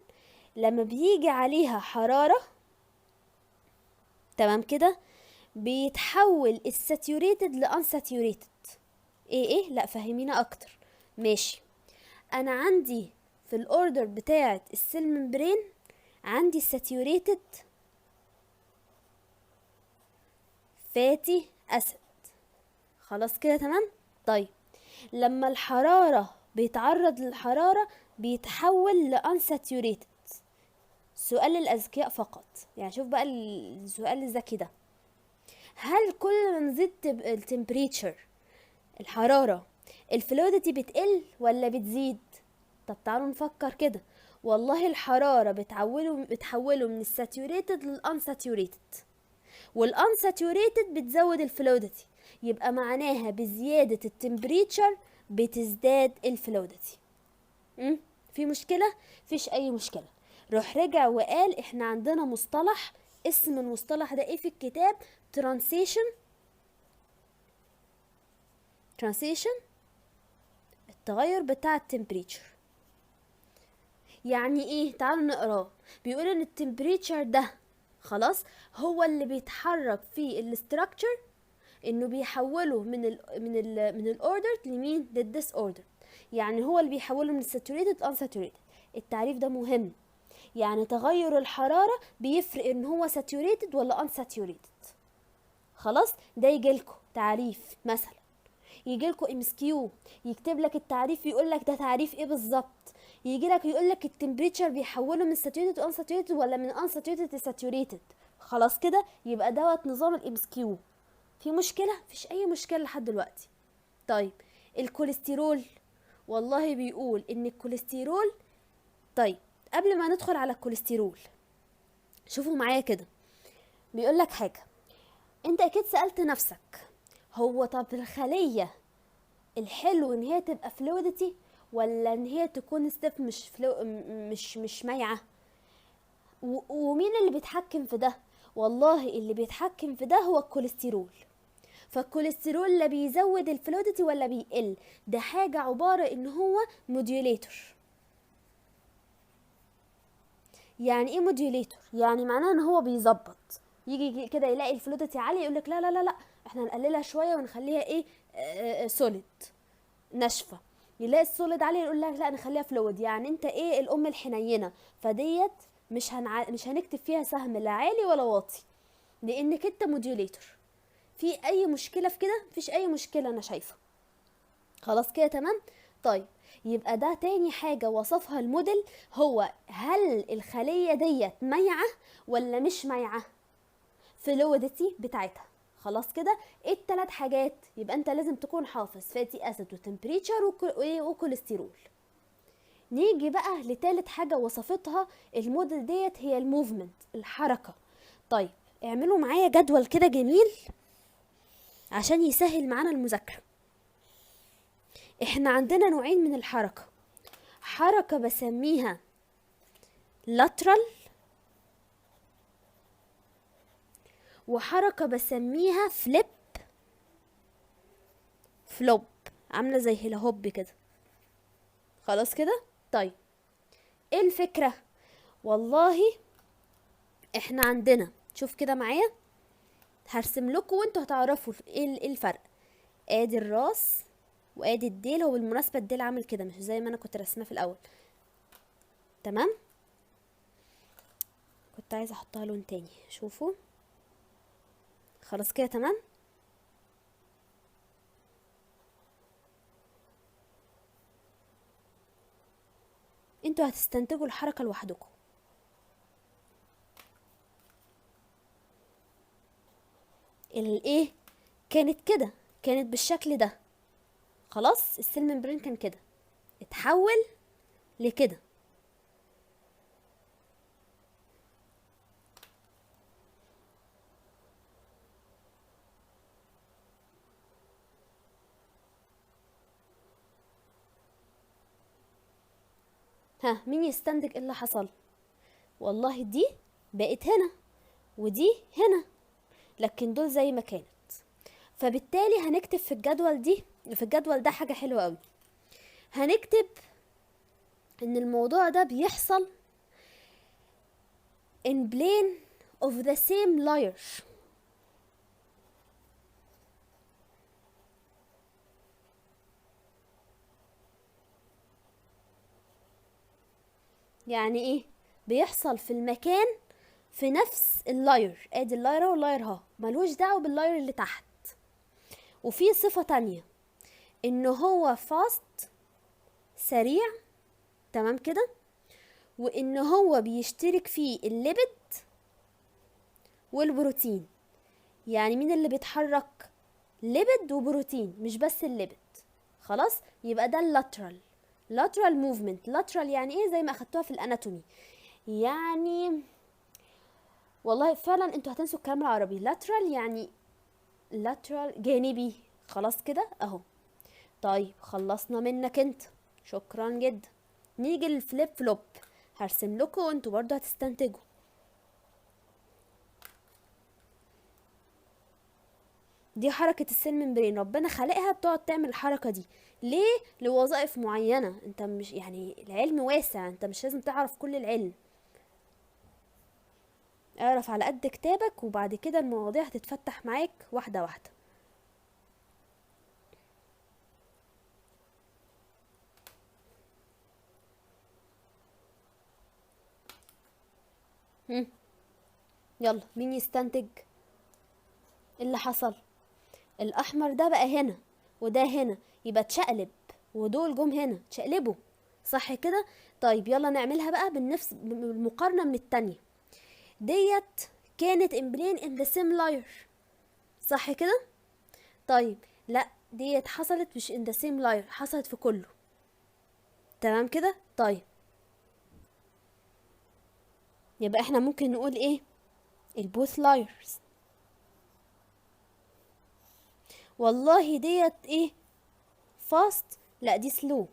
لما بيجي عليها حرارة، تمام كده، بيتحول الساتيوريتد لانساتيوريتد. ايه لا فهمينا اكتر. ماشي، انا عندي في الاوردر بتاعه السيل ممبرين عندي ساتيوريتد فاتي اسيد. خلاص كده تمام. طيب لما الحرارة بيتعرض للحرارة بيتحول لانساتيوريتد. سؤال للاذكياء فقط، يعني شوف بقى السؤال الذكي ده، هل كل ما نزيد التمبريتشر، الحرارة، الفلويدتي بتقل ولا بتزيد؟ طب تعالوا نفكر كده. والله الحرارة بتحوله من الساتيوريتد للانساتيوريتد، والانساتيوريتد بتزود الفلويدتي، يبقى معناها بزيادة التمبريتشر بتزداد الفلويدتي. في مشكلة؟ فيش اي مشكلة. روح رجع وقال احنا عندنا مصطلح، اسم المصطلح ده ايه في الكتاب؟ ترانسيشن التغير بتاع التمبريتشر. يعني ايه؟ تعالوا نقراه. بيقول ان التمبريتشر ده خلاص هو اللي بيتحرك في الاستراكشر، انه بيحوله من الاوردر لمين؟ للديس اوردر. يعني هو اللي بيحوله من الساتوريتد لانساتوريتد. التعريف ده مهم، يعني تغير الحرارة بيفرق ان هو ساتوريتد ولا انساتوريتد. خلاص ده يجيلكوا تعريف، مثلا يجيلكوا MCQ يكتب لك التعريف يقول لك ده تعريف ايه بالظبط، يجي لك يقول لك التمبريتشر بيحوله من ساتوريتد انساتوريتد ولا من انساتوريتد لساتوريتد. خلاص كده يبقى دوت نظام MCQ. في مشكله؟ مفيش اي مشكله لحد دلوقتي. طيب الكوليسترول، والله بيقول ان الكوليسترول، طيب قبل ما ندخل على الكوليسترول شوفوا معايا كده، بيقول لك حاجه. انت اكيد سألت نفسك، هو طب الخليه الحلو ان هي تبقى فلويدتي ولا ان هي تكون ستيف مش مايعه؟ ومين اللي بيتحكم في ده؟ والله اللي بيتحكم في ده هو الكوليسترول. فالكوليسترول لا بيزود الفلويدتي ولا بيقل، ده حاجه عباره ان هو موديوليتور. يعني ايه موديوليتور؟ يعني معناه ان هو بيظبط، يجي كده يلاقي الفلويدتي عاليه يقول لك لا لا لا لا احنا نقللها شويه ونخليها ايه، سوليد، ناشفه. يلاقي السوليد عالي يقول لك لا نخليها فلويد. يعني انت ايه، الام الحنينه، فديت مش هنكتب فيها سهم لا عالي ولا واطي، لانك انت موديوليتور. في اي مشكله في كده؟ مفيش اي مشكله انا شايفه. خلاص كده تمام. طيب يبقى ده تاني حاجه وصفها الموديل، هو هل الخليه ديت مايعه ولا مش مايعه، فلويدتي بتاعتها. خلاص كده ايه التلات حاجات؟ يبقى انت لازم تكون حافظ فاتي اسيد وتمبريتشر وكوليسترول. نيجي بقى لتالت حاجه وصفتها الموديل ديت، هي الموفمنت، الحركه. طيب اعملوا معايا جدول كده جميل عشان يسهل معانا المذاكره. احنا عندنا نوعين من الحركه، حركه بسميها lateral وحركه بسميها فلوب. عامله زي هيلا هوب كده. خلاص كده. طيب ايه الفكره؟ والله احنا عندنا، شوف كده معايا، هرسم لكم وانتوا هتعرفوا إيه الفرق. ادي الراس وادي الديل. هو بالمناسبه الديل عامل كده مش زي ما انا كنت رسمه في الاول. تمام. كنت عايزه احطها لون تاني. شوفوا. خلاص كده تمام. انتوا هتستنتجوا الحركه لوحدكم. الايه كانت كده، كانت بالشكل ده. خلاص السيل ممبرين كان كده، اتحول لكده. ها مين يستنتج ايه اللي حصل؟ والله دي بقت هنا ودي هنا، لكن دول زي ما كانت. فبالتالي هنكتب في الجدول دي، في الجدول ده حاجة حلوة قوي. هنكتب ان الموضوع ده بيحصل in plane of the same layer. يعني ايه؟ بيحصل في المكان في نفس اللاير. ادي اللاير واللاير اهو، ملوش دعوه باللاير اللي تحت. وفي صفه تانية، ان هو فاست، سريع. تمام كده. وان هو بيشترك فيه الليبيد والبروتين. يعني مين اللي بيتحرك؟ ليبيد وبروتين، مش بس الليبيد. خلاص يبقى ده اللاترال. lateral movement. lateral يعني ايه؟ زي ما اخدتوها في الاناتومي. يعني والله فعلا انتوا هتنسوا الكلام العربي. lateral يعني lateral جانبي. خلاص كده اهو. طيب خلصنا منك انت، شكرا جدا. نيجي للفليب فلوب. هرسم لكم وانتوا برضو هتستنتجوا. دي حركة السيل ممبرين، ربنا خلقها بتقعد تعمل الحركة دي ليه؟ لوظائف معينة. انت مش يعني العلم واسع، انت مش لازم تعرف كل العلم. اعرف على قد كتابك، وبعد كده المواضيع هتتفتح معاك واحدة واحدة. يلا مين يستنتج إيه اللي حصل؟ الاحمر ده بقى هنا وده هنا، يبقى اتشقلب، ودول جم هنا اتشقلبوا. صح كده. طيب يلا نعملها بقى بالمقارنة من التانية. ديت كانت امبرين in the same layer. صح كده. طيب لا، ديت حصلت مش in the same layer، حصلت في كله. تمام كده. طيب يبقى احنا ممكن نقول ايه؟ البوث layers. والله ديت ايه؟ فاست. لا دي سلو،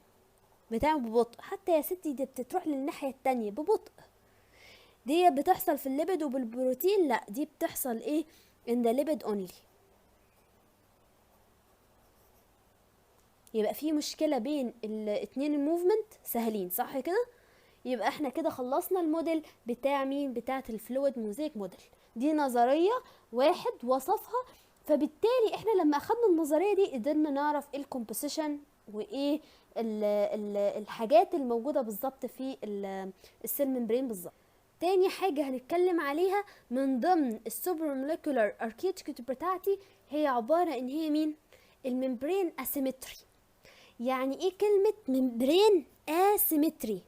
بتعمل ببطء. حتى يا ستي دي بتروح للناحية التانية ببطء. دي بتحصل في الليبيد وبالبروتين، لا دي بتحصل ايه؟ in the lipid only. يبقى في مشكلة بين الاتنين الموفمنت سهلين. صح كده. يبقى احنا كده خلصنا الموديل بتاع مين؟ بتاعة الفلويد موزيك موديل. دي نظرية واحد وصفها، فبالتالي احنا لما اخدنا النظرية دي قدرنا نعرف ايه الكومبوزيشن وايه الحاجات الموجودة بالظبط في السيل ممبرين بالظبط. تاني حاجة هنتكلم عليها من ضمن السوبر موليكولار اركيتكتشر بتاعتي، هي عبارة ان هي مين؟ الممبرين اسيمتري. يعني ايه كلمة ممبرين اسيمتري؟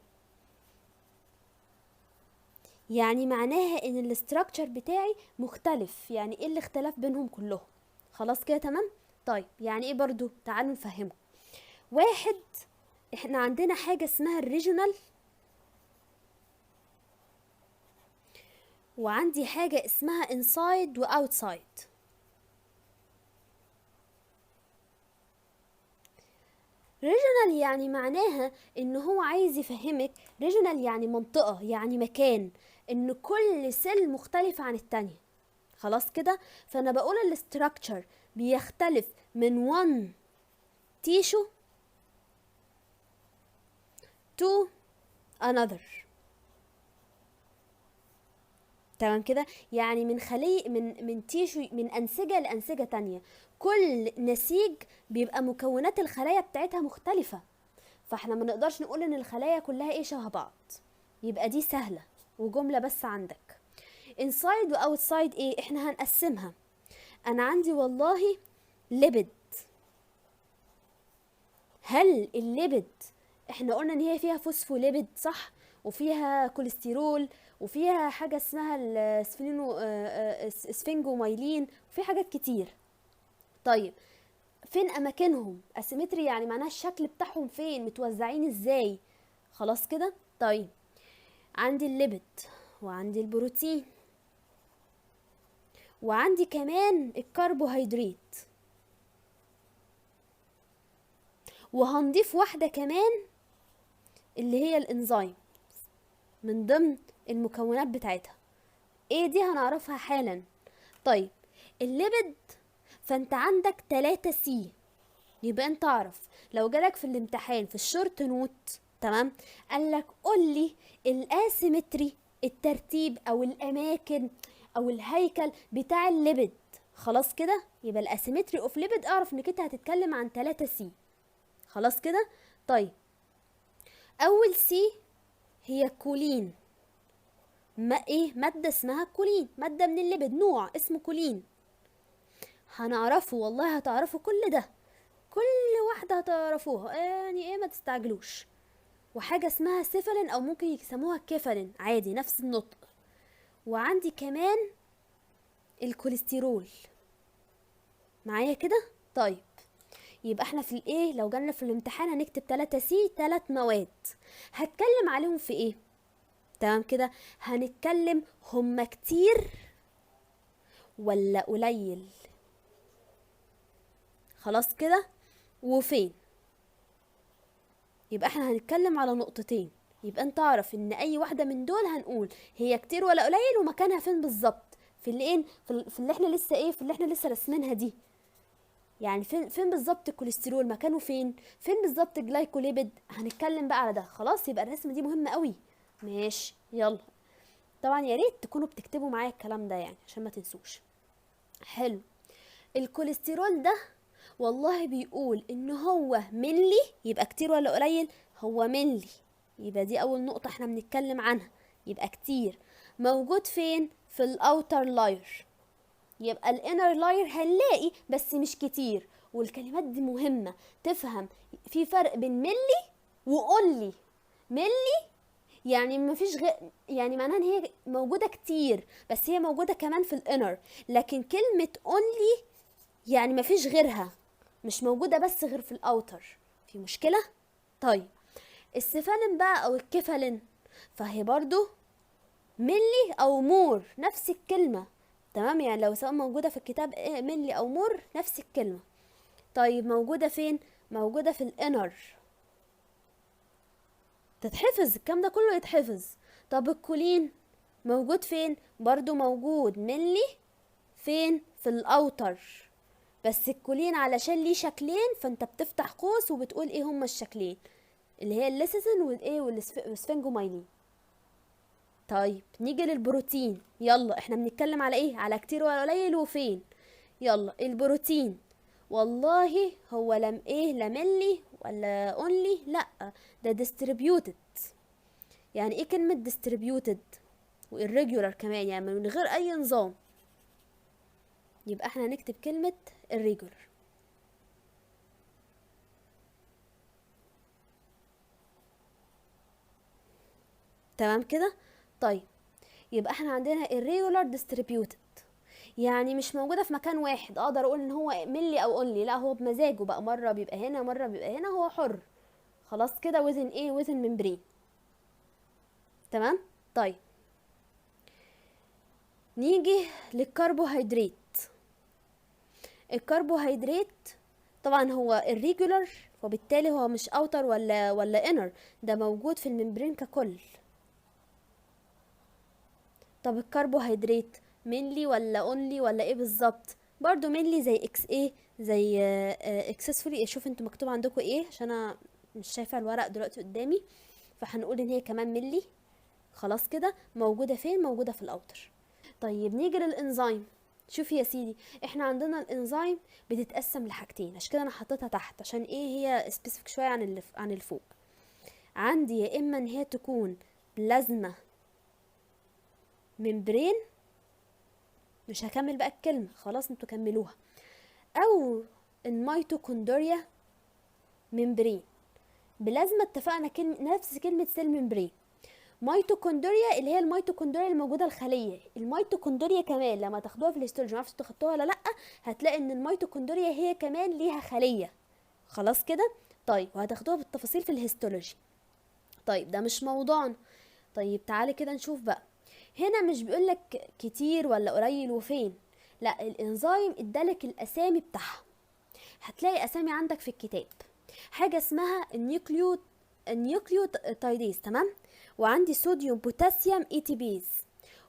يعني معناها ان الاستراكشر بتاعي مختلف. يعني ايه الاختلاف بينهم كلهم؟ خلاص كده تمام. طيب يعني ايه برضو؟ تعالوا نفهمه. واحد، احنا عندنا حاجة اسمها الريجونال، وعندي حاجة اسمها inside و outside. ريجونال يعني معناها ان هو عايز يفهمك، ريجونال يعني منطقة، يعني مكان، ان كل سيل مختلفة عن التانية. خلاص كده. فانا بقول الاستراكشر بيختلف من one tissue to another. تمام كده، يعني من خلية من تيشو، من أنسجة لأنسجة تانية. كل نسيج بيبقى مكونات الخلايا بتاعتها مختلفة، فاحنا ما نقدرش نقول ان الخلايا كلها ايه شبه بعض. يبقى دي سهلة وجملة بس عندك. inside و outside ايه؟ احنا هنقسمها. انا عندي والله ليبيد. هل الليبيد احنا قلنا ان هي فيها فوسفوليبيد صح، وفيها كوليسترول، وفيها حاجه اسمها السفنجومايلين، وفي حاجات كتير. طيب فين اماكنهم؟ اسيمتري يعني معناها الشكل بتاعهم فين، متوزعين ازاي. خلاص كده. طيب عندي الليبيد وعندي البروتين وعندي كمان الكربوهيدرات، وهنضيف واحده كمان اللي هي الانزيم من ضمن المكونات بتاعتها. ايه دي؟ هنعرفها حالا. طيب الليبيد، فانت عندك 3 سي. يبقى انت اعرف لو جالك في الامتحان في الشورت نوت، تمام، قالك قولي الاسيمتري، الترتيب او الاماكن او الهيكل بتاع الليبيد. خلاص كده، يبقى الاسيمتري اوف ليبيد اعرف انك انت هتتكلم عن 3 سي. خلاص كده. طيب اول سي هي كولين. ما ايه؟ مادة اسمها كولين، مادة من الليبيد، نوع اسمه كولين. هنعرفه والله، هتعرفوا كل ده، كل واحدة هتعرفوها، يعني ايه ما تستعجلوش. وحاجة اسمها سيفالين او ممكن يسموها كيفالين عادي، نفس النطق. وعندي كمان الكوليسترول معايا كده. طيب يبقى احنا في الايه، لو جالنا في الامتحان هنكتب 3 سي، 3 مواد. هتكلم عليهم في ايه؟ تمام كده، هنتكلم هما كتير ولا قليل. خلاص كده. وفين؟ يبقى احنا هنتكلم على نقطتين. يبقى انت اعرف ان اي واحدة من دول هنقول هي كتير ولا قليل، ومكانها فين بالظبط، في اللي ايه، في اللي احنا لسه ايه، في اللي احنا لسه رسمينها دي. يعني فين بالظبط الكوليسترول، مكانه فين بالظبط الجلايكوليبيد. هنتكلم بقى على ده. خلاص، يبقى الرسمة دي مهمة قوي. ماشي يلا. طبعا يا ريت تكونوا بتكتبوا معايا الكلام ده يعني عشان ما تنسوش. حلو. الكوليسترول ده والله بيقول ان هو ملي، يبقى كتير ولا قليل؟ هو ملي، يبقى دي اول نقطة احنا بنتكلم عنها، يبقى كتير. موجود فين؟ في الاوتر لاير. يبقى الانر لاير هنلاقي بس مش كتير. والكلمات دي مهمة تفهم، في فرق بين ملي وقولي. ملي يعني مفيش يعني معناها ان هي موجودة كتير، بس هي موجودة كمان في الانر. لكن كلمة only يعني مفيش غيرها، مش موجودة بس غير في الاوتر. في مشكلة؟ طيب السفالين بقى او الكفالين، فهي برضو ملي او مور، نفس الكلمة. تمام، يعني لو سواء موجودة في الكتاب ملي او مور نفس الكلمة. طيب موجودة فين؟ موجودة في الانر. تتحفظ الكلام ده كله، يتحفظ. طب الكولين موجود فين؟ برضو موجود ملي فين؟ في الاوتر. بس الكولين علشان ليه شكلين، فانت بتفتح قوس وبتقول ايه هما الشكلين، اللي هي الليسيسين والايه والسفنجومايلين. طيب نيجي للبروتين. يلا احنا بنتكلم على ايه؟ على كتير ولا قليل وفين. يلا البروتين، والله هو لم ايه، لا ملي ولا اونلي، لا ده distributed. يعني ايه كلمة distributed والريجولار كمان، يعني من غير اي نظام. يبقى احنا هنكتب كلمة الريجولار. تمام كده. طيب يبقى احنا عندنا irregular distributed، يعني مش موجودة في مكان واحد اقدر اقول ان هو ملي او اونلي، لا هو بمزاجه بقى، مرة بيبقى هنا مرة بيبقى هنا، هو حر. خلاص كده. وزن ايه؟ وزن ممبرين. تمام. طيب نيجي للكربوهيدرات. الكربوهيدرات طبعا هو الريجولار، وبالتالي هو مش اوتر ولا انر، ده موجود في الممبرين ككل. طب الكربوهيدرات مينلي ولا اونلي ولا ايه بالظبط؟ برضو مينلي زي اكس ايه، زي اكسسوري. شوف انتوا مكتوب عندكم ايه عشان انا مش شايفه الورق دلوقتي قدامي. فهنقول ان هي كمان ملي. خلاص كده موجوده فين؟ موجوده في الاوتر. طيب نيجي للانزيم. شوفي يا سيدي، احنا عندنا الانزيم بتتقسم لحاجتين، عشان كده انا حطيتها تحت عشان ايه هي سبيسيفيك شويه عن اللي فوق. عندي يا اما ان هي تكون بلازما ممبرين، مش هكمل بقى الكلمه خلاص انتوا كملوها، او الميتوكوندريا ممبرين. بلازما اتفقنا نفس كلمه سيل ممبرين. ميتوكوندريا اللي هي الميتوكوندريا الموجوده الخليه. الميتوكوندريا كمان لما تاخدوها في الهيستولوجي، معرفش انتوا خدتوها ولا لا، هتلاقي ان الميتوكوندريا هي كمان ليها خليه. خلاص كده. طيب وهتاخدوها بالتفاصيل في الهيستولوجي. طيب ده مش موضوعنا. طيب تعالي كده نشوف بقى. هنا مش بيقولك كتير ولا قليل وفين، لا الانزيم ادالك الاسامي بتاعها. هتلاقي اسامي عندك في الكتاب، حاجه اسمها النيوكليوتايديز، تمام، وعندي صوديوم بوتاسيوم اي تي بيز،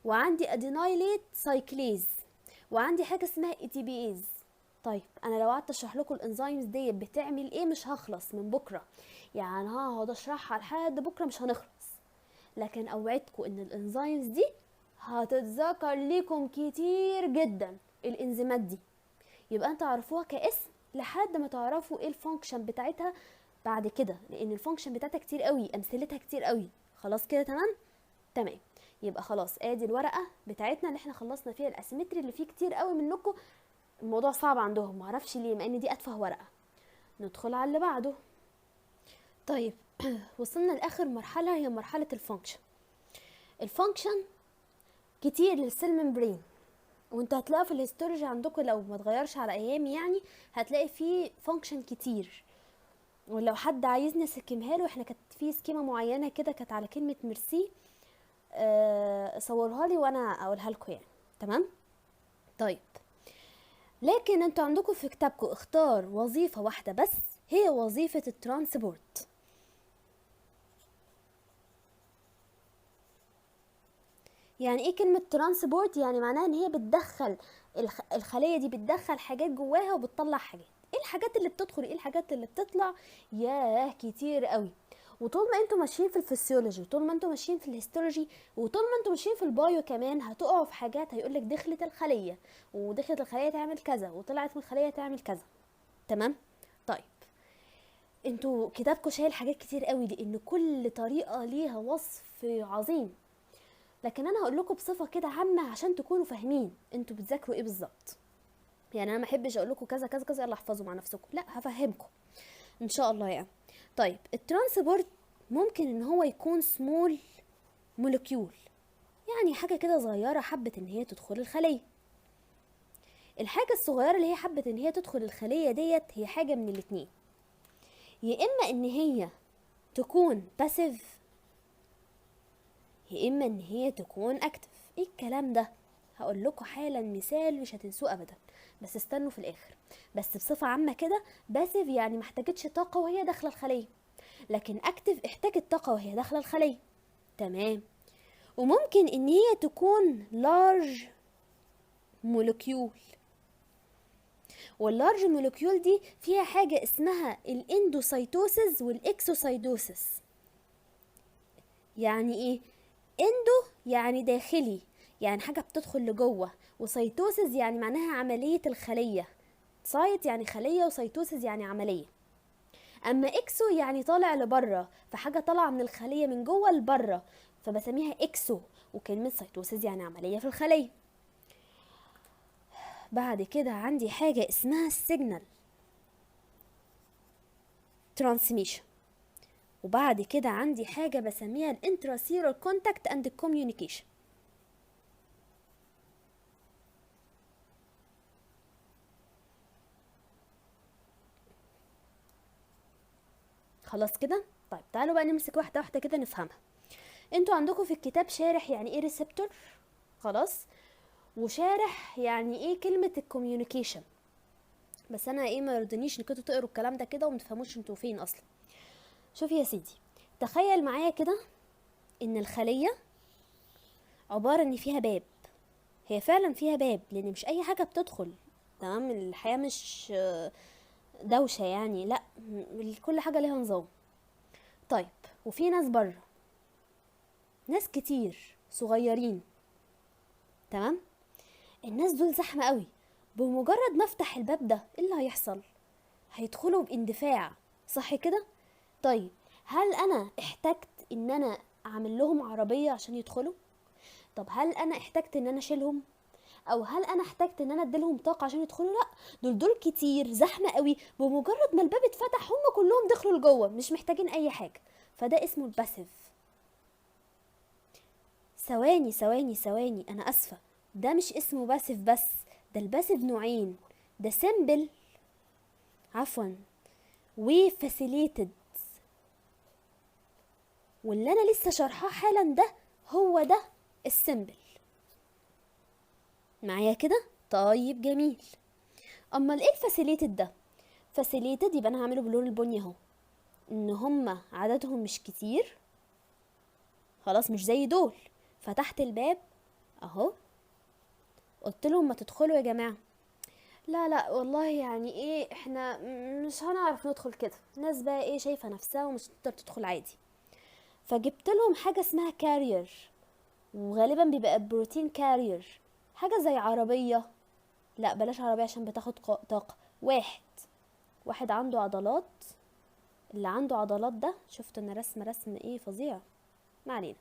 وعندي ادينايليت سايكليز، وعندي حاجه اسمها اي تي بيز. طيب انا لو قعدت اشرح لكم الانزيمز دي بتعمل ايه مش هخلص من بكره، يعني هقعد اشرحها لحد بكره مش هنخلص. لكن اوعدكم ان الانزيمز دي هتتذكر ليكم كتير جدا. الانزيمات دي يبقى انت عرفوها كاسم لحد ما تعرفوا ايه الفانكشن بتاعتها بعد كده، لان الفانكشن بتاعتها كتير قوي، امثلتها كتير قوي. خلاص كده تمام. تمام. يبقى خلاص ادي الورقه بتاعتنا اللي احنا خلصنا فيها الاسيمتري، اللي فيه كتير قوي منكم الموضوع صعب عندهم، معرفش ليه مع ان دي اتفه ورقه. ندخل على اللي بعده. طيب وصلنا لاخر مرحله، هي مرحله الفانكشن. الفانكشن كتير للسيل ممبرين، وانتوا هتلاقوا في الهيستولوجي عندكم لو ما اتغيرش على ايامي يعني هتلاقي فيه فانكشن كتير. ولو حد عايزني اسكمها له، احنا كانت في سكيمه معينه كده كانت على كلمه ميرسي، صورها لي وانا اقولها لكم يعني. تمام. طيب لكن انتوا عندكم في كتابكم اختار وظيفه واحده بس، هي وظيفه الترانسبورت. يعني ايه كلمه ترانسبورت؟ يعني معناها ان هي بتدخل الخليه دي بتدخل حاجات جواها وبتطلع حاجات. ايه الحاجات اللي بتدخل، ايه الحاجات اللي بتطلع؟ ياه كتير قوي. وطول ما انتوا ماشيين في الفسيولوجي، وطول ما انتوا ماشيين في الهيستولوجي، وطول ما انتوا ماشيين في البايو كمان، هتقعوا في حاجات هيقولك دخلت الخليه ودخلت الخليه تعمل كذا وطلعت من الخليه تعمل كذا. تمام. طيب انتوا كتابكم شايل حاجات كتير قوي، لان كل طريقه ليها وصف عظيم. لكن انا هقول لكم بصفه كده عامه عشان تكونوا فاهمين انتوا بتذاكروا ايه بالظبط. يعني انا ما احبش اقول لكم كذا كذا كذا يلا احفظوا مع نفسكم، لا هفهمكم ان شاء الله يعني. طيب الترانسبورت ممكن ان هو يكون سمول مولكيول، يعني حاجه كده صغيره حبت ان هي تدخل الخليه. الحاجه الصغيره اللي هي حبت ان هي تدخل الخليه ديت هي حاجه من الاتنين، يا اما ان هي تكون باسيف، يا اما ان هي تكون اكتف. ايه الكلام ده؟ هقول لكم حالا مثال مش هتنسوه ابدا، بس استنوا في الاخر. بس بصفه عامه كده، باسيف يعني محتاجتش طاقه وهي داخله الخليه، لكن اكتف احتاجت طاقه وهي داخله الخليه. تمام. وممكن ان هي تكون لارج مولكيول، واللارج مولكيول دي فيها حاجه اسمها الاندوسايتوسيس والاكسوسايتوسيس. يعني ايه؟ اندو يعني داخلي، يعني حاجه بتدخل لجوه، وسيتوسيس يعني معناها عمليه الخليه. سايت يعني خليه، وسيتوسيس يعني عمليه. اما اكسو يعني طالع لبره، فحاجه طالعه من الخليه من جوه لبره، فبسميها اكسو. وكلمه سيتوسيس يعني عمليه في الخليه. بعد كده عندي حاجه اسمها السيجنال ترانسميشن. وبعد كده عندي حاجه بسميها الانتراسيرال كونتاكت اند كوميونيكيشن. خلاص كده. طيب تعالوا بقى نمسك واحده واحده كده نفهمها. انتوا عندكم في الكتاب شارح يعني ايه ريسبتور، خلاص، وشارح يعني ايه كلمه الكوميونيكيشن. بس انا ايه ما يرضنيش انكم تقروا الكلام ده كده وما تفهموش انتوا فين اصلا. شوفي يا سيدي، تخيل معايا كده ان الخليه عباره ان فيها باب. هي فعلا فيها باب، لان مش اي حاجه بتدخل تمام. الحياة مش دوشة يعني، لا، كل حاجة ليها نظام. طيب، وفي ناس بره، ناس كتير صغيرين، تمام. الناس دول زحمة قوي، بمجرد ما افتح الباب ده ايه اللي هيحصل؟ هيدخلوا باندفاع، صح كده؟ طيب، هل انا احتجت ان انا اعمل لهم عربية عشان يدخلوا؟ طب هل انا احتجت ان انا اشيلهم؟ او هل انا احتجت ان انا اديلهم طاقة عشان يدخلوا؟ لا، دول كتير زحمة قوي، بمجرد ما الباب اتفتح هم كلهم دخلوا لجوه، مش محتاجين اي حاجة. فده اسمه الباسيف. ثواني، انا اسفة، ده مش اسمه باسيف بس، ده الباسيف نوعين، ده سيمبل، عفوا، وفاسيليتد. واللي انا لسه شرحاه حالا ده هو ده السيمبل. معايا كده؟ طيب جميل. امال ايه الفاسيليتد ده؟ فاسيليتد يبقى انا هعمله باللون البني اهو، ان هما عددهم مش كتير، خلاص، مش زي دول. فتحت الباب اهو، قلت لهم ما تدخلوا يا جماعه. لا لا والله، يعني ايه، احنا مش هنعرف ندخل كده، الناس بقى ايه شايفه نفسها ومش هتقدر تدخل عادي. فجبت لهم حاجه اسمها كارير، وغالبا بيبقى بروتين كارير، حاجه زي عربيه. لا بلاش عربيه عشان بتاخد طاقه. واحد عنده عضلات، اللي عنده عضلات ده، شفت انا رسم ايه فظيع، ما علينا.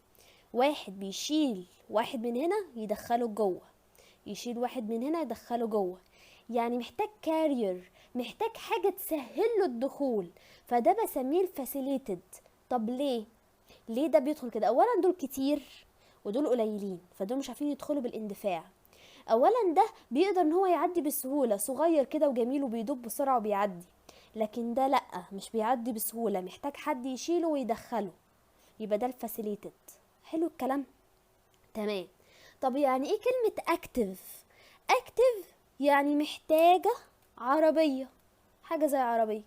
واحد بيشيل واحد من هنا يدخله جوه، يشيل واحد من هنا يدخله جوه، يعني محتاج كارير، محتاج حاجة تسهل له الدخول، فده بسميه الفاسيليتد. طب ليه ده بيدخل كده؟ اولا دول كتير ودول قليلين، فدول مش عارفين يدخلوا بالاندفاع. اولا ده بيقدر ان هو يعدي بسهولة، صغير كده وجميل وبيدوب بسرعة وبيعدي، لكن ده لأ، مش بيعدي بسهولة، محتاج حد يشيله ويدخله، يبقى ده الفاسيليتد. حلو الكلام؟ تمام. طب يعني ايه كلمة اكتف؟ اكتف يعني محتاجة عربية، حاجة زي عربية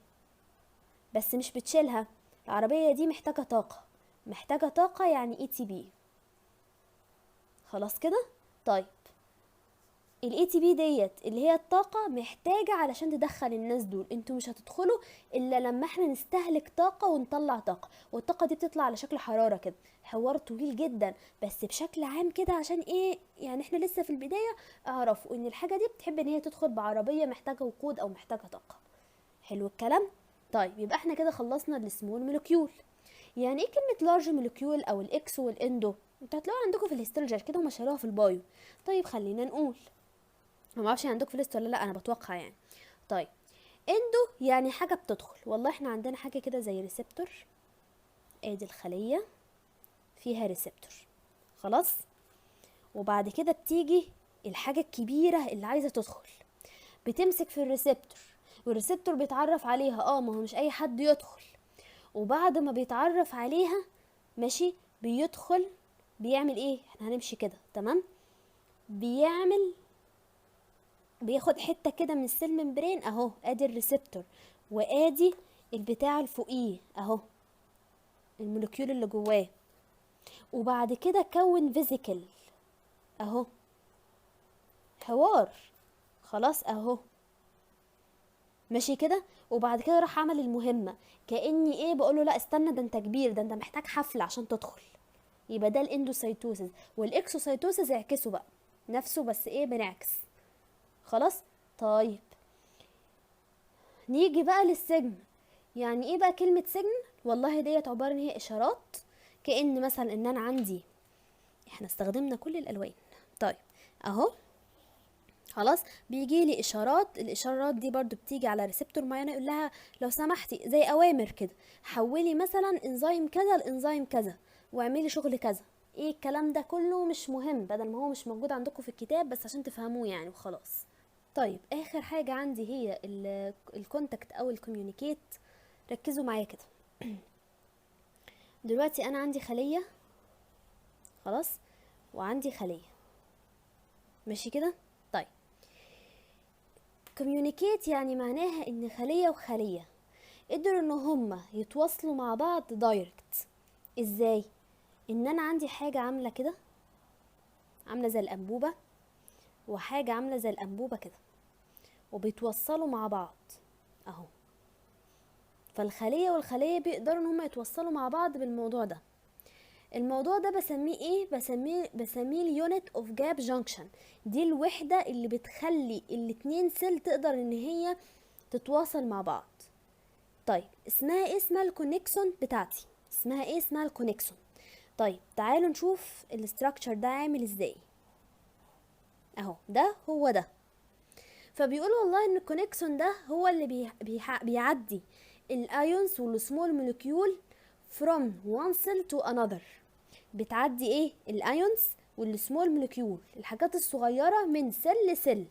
بس مش بتشيلها. العربية دي محتاجة طاقة، محتاجة طاقة، يعني اي تي بي. خلاص كده؟ طيب، الاي تي بي ديت اللي هي الطاقة محتاجة علشان تدخل الناس دول. انتوا مش هتدخلوا الا لما احنا نستهلك طاقة ونطلع طاقة، والطاقة دي بتطلع على شكل حرارة كده. حوار طويل جدا، بس بشكل عام كده عشان ايه يعني احنا لسه في البداية، اعرفوا ان الحاجة دي بتحب ان هي تدخل بعربية محتاجة وقود او محتاجة طاقة. حلو الكلام؟ طيب يبقى احنا كده خلصنا السمول مولكيول. يعني ايه كلمة لارج مولكيول او الاكس والاندو؟ انتوا هتلاقوها عندكم في الهيستولوجي كده، وما شالوها في البايو. طيب خلينا نقول، ما اعرفش عندكم في ليست ولا لا، انا بتوقع يعني. طيب، اندو يعني حاجه بتدخل، والله احنا عندنا حاجه كده زي ريسبتور، ادي الخليه فيها ريسبتور، خلاص. وبعد كده بتيجي الحاجه الكبيره اللي عايزه تدخل، بتمسك في الريسبتور، والريسبتور بيتعرف عليها، ما هو مش اي حد يدخل. وبعد ما بيتعرف عليها، ماشي، بيدخل، بيعمل ايه؟ احنا هنمشي كده تمام. بياخد حته كده من السيل ممبرين اهو، ادي الريسبتور، وادي البتاع الفوقيه اهو، المولكيول اللي جواه. وبعد كده كون فيزيكل اهو، حوار، خلاص اهو، ماشي كده. وبعد كده راح عمل المهمه، كاني ايه بقوله لا استنى، ده انت كبير، ده انت محتاج حفله عشان تدخل. يبقى ده الاندوسيتوسيس. والاكسوسيتوسيس اعكسه بقى، نفسه بس ايه بنعكس. خلاص. طيب نيجي بقى للسجن. يعني ايه بقى كلمة سجن؟ والله ديت عبارة ان هي اشارات، كأن مثلا ان انا عندي، احنا استخدمنا كل الالوان. طيب اهو، خلاص، بيجي لي اشارات، الاشارات دي برضو بتيجي على ريسبتور معينه، يقول لها لو سمحتي، زي اوامر كده، حولي مثلا انزيم كذا لانزيم كذا، واعملي شغل كذا. ايه الكلام ده كله مش مهم، بدل ما هو مش موجود عندكم في الكتاب، بس عشان تفهموه يعني وخلاص. طيب اخر حاجه عندي هي الكونتاكت او الكوميونيكيت. ركزوا معايا كده. دلوقتي انا عندي خليه، خلاص، وعندي خليه، ماشي كده. طيب، كوميونيكيت يعني معناها ان خليه وخليه قدروا ان هما يتواصلوا مع بعض دايركت. ازاي؟ ان انا عندي حاجه عامله كده، عامله زي الانبوبه، وحاجه عامله زي الانبوبه كده، وبيتوصلوا مع بعض اهو. فالخلية والخلية بيقدروا ان هم يتوصلوا مع بعض بالموضوع ده. الموضوع ده بسميه ايه؟ بسميه اليونت اوف جاب جانكشن. دي الوحدة اللي بتخلي الاتنين سيل تقدر ان هي تتواصل مع بعض. طيب اسمها ايه؟ اسمها الكونكسون بتاعتي. اسمها ايه؟ اسمها الكونكسون. طيب تعالوا نشوف الاستراكشر ده عامل ازاي اهو. ده هو ده. فبيقول والله ان الكونكسون ده هو اللي بيعدي الايونز والسمول مولكيول from one cell to another. بتعدي ايه؟ الايونز والسمول مولكيول، الحاجات الصغيره من سيل لسيل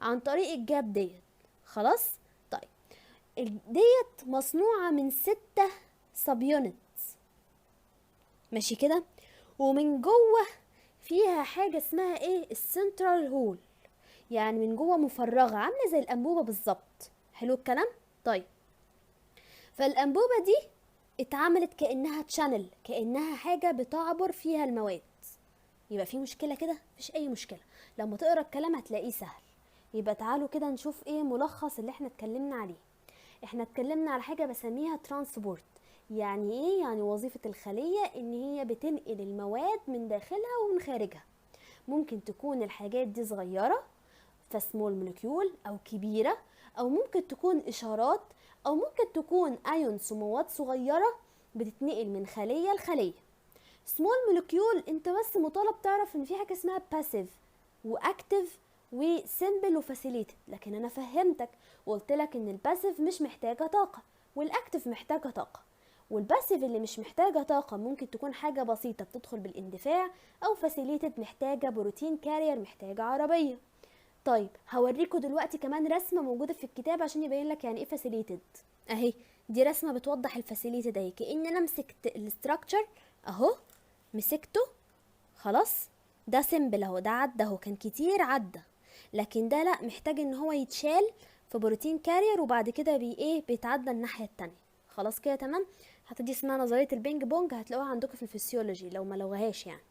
عن طريق الجاب ديت. خلاص. طيب ديت مصنوعه من 6 سب يونتس، ماشي كده. ومن جوه فيها حاجه اسمها ايه؟ السنترال هول، يعني من جوه مفرغه عامله زي الانبوبه بالظبط. حلو الكلام. طيب فالانبوبه دي اتعملت كانها تشانل، كانها حاجه بتعبر فيها المواد. يبقى في مشكله كده؟ مفيش اي مشكله، لما تقرا الكلام هتلاقيه سهل. يبقى تعالوا كده نشوف ايه ملخص اللي احنا اتكلمنا عليه. احنا اتكلمنا على حاجه بسميها ترانسبورت. يعني ايه؟ يعني وظيفه الخليه ان هي بتنقل المواد من داخلها ومن خارجها. ممكن تكون الحاجات دي صغيره فسمول مولكيول، او كبيره، او ممكن تكون اشارات، او ممكن تكون ايونز ومواد صغيره بتتنقل من خليه لخليه. سمول مولكيول انت بس مطالب تعرف ان في حاجه اسمها باسيف واكتيف وسيمبل وفاسيليتد، لكن انا فهمتك وقلت لك ان الباسيف مش محتاجه طاقه والاكتيف محتاجه طاقه. والباسيف اللي مش محتاجه طاقه ممكن تكون حاجه بسيطه بتدخل بالاندفاع، او فاسيليتد محتاجه بروتين كارير، محتاجه عربيه. طيب هوريكم دلوقتي كمان رسمه موجوده في الكتاب عشان يبين لك يعني ايه فاسيليتد. اهي دي رسمه بتوضح الفاسيليتد اهي، كأن انا مسكت الاستراكشر اهو، مسكته خلاص. ده سيمبل اهو، ده عدى اهو، كان كتير عدى، لكن ده لا، محتاج ان هو يتشال في بروتين كارير وبعد كده بيتعدى الناحيه التانية. خلاص كده تمام. حتى دي اسمها نظريه البينج بونج، هتلاقوها عندكم في الفسيولوجي لو ما لغوهاش يعني.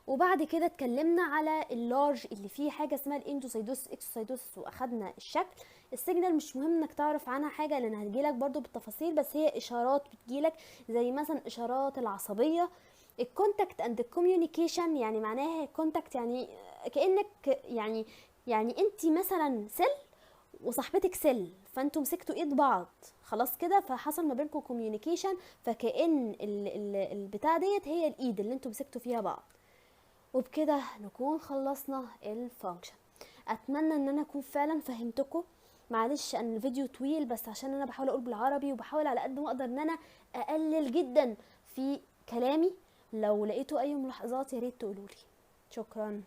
وبعد كده اتكلمنا على اللارج اللي فيه حاجه اسمها الاندوسايتوسس اكسوسايتوسس، واخدنا الشكل. السيجنال مش مهم انك تعرف عنها حاجه لان هتجيلك برضو بالتفاصيل، بس هي اشارات بتجيلك زي مثلا اشارات العصبيه. الكونتاكت اند الكوميونيكيشن يعني معناها كونتاكت يعني كانك يعني انت مثلا سيل وصاحبتك سيل، فانتوا مسكتوا ايد بعض خلاص كده، فحصل ما بينكم كوميونيكيشن، فكأن البتاع ديت هي الايد اللي انتوا مسكتوا فيها بعض. وبكده نكون خلصنا الفانكشن. اتمنى ان انا اكون فعلا فهمتكم. معلش ان الفيديو طويل، بس عشان انا بحاول اقول بالعربي وبحاول على قد ما اقدر ان انا اقلل جدا في كلامي. لو لقيتوا اي ملاحظات يا ريت تقولولي. شكرا.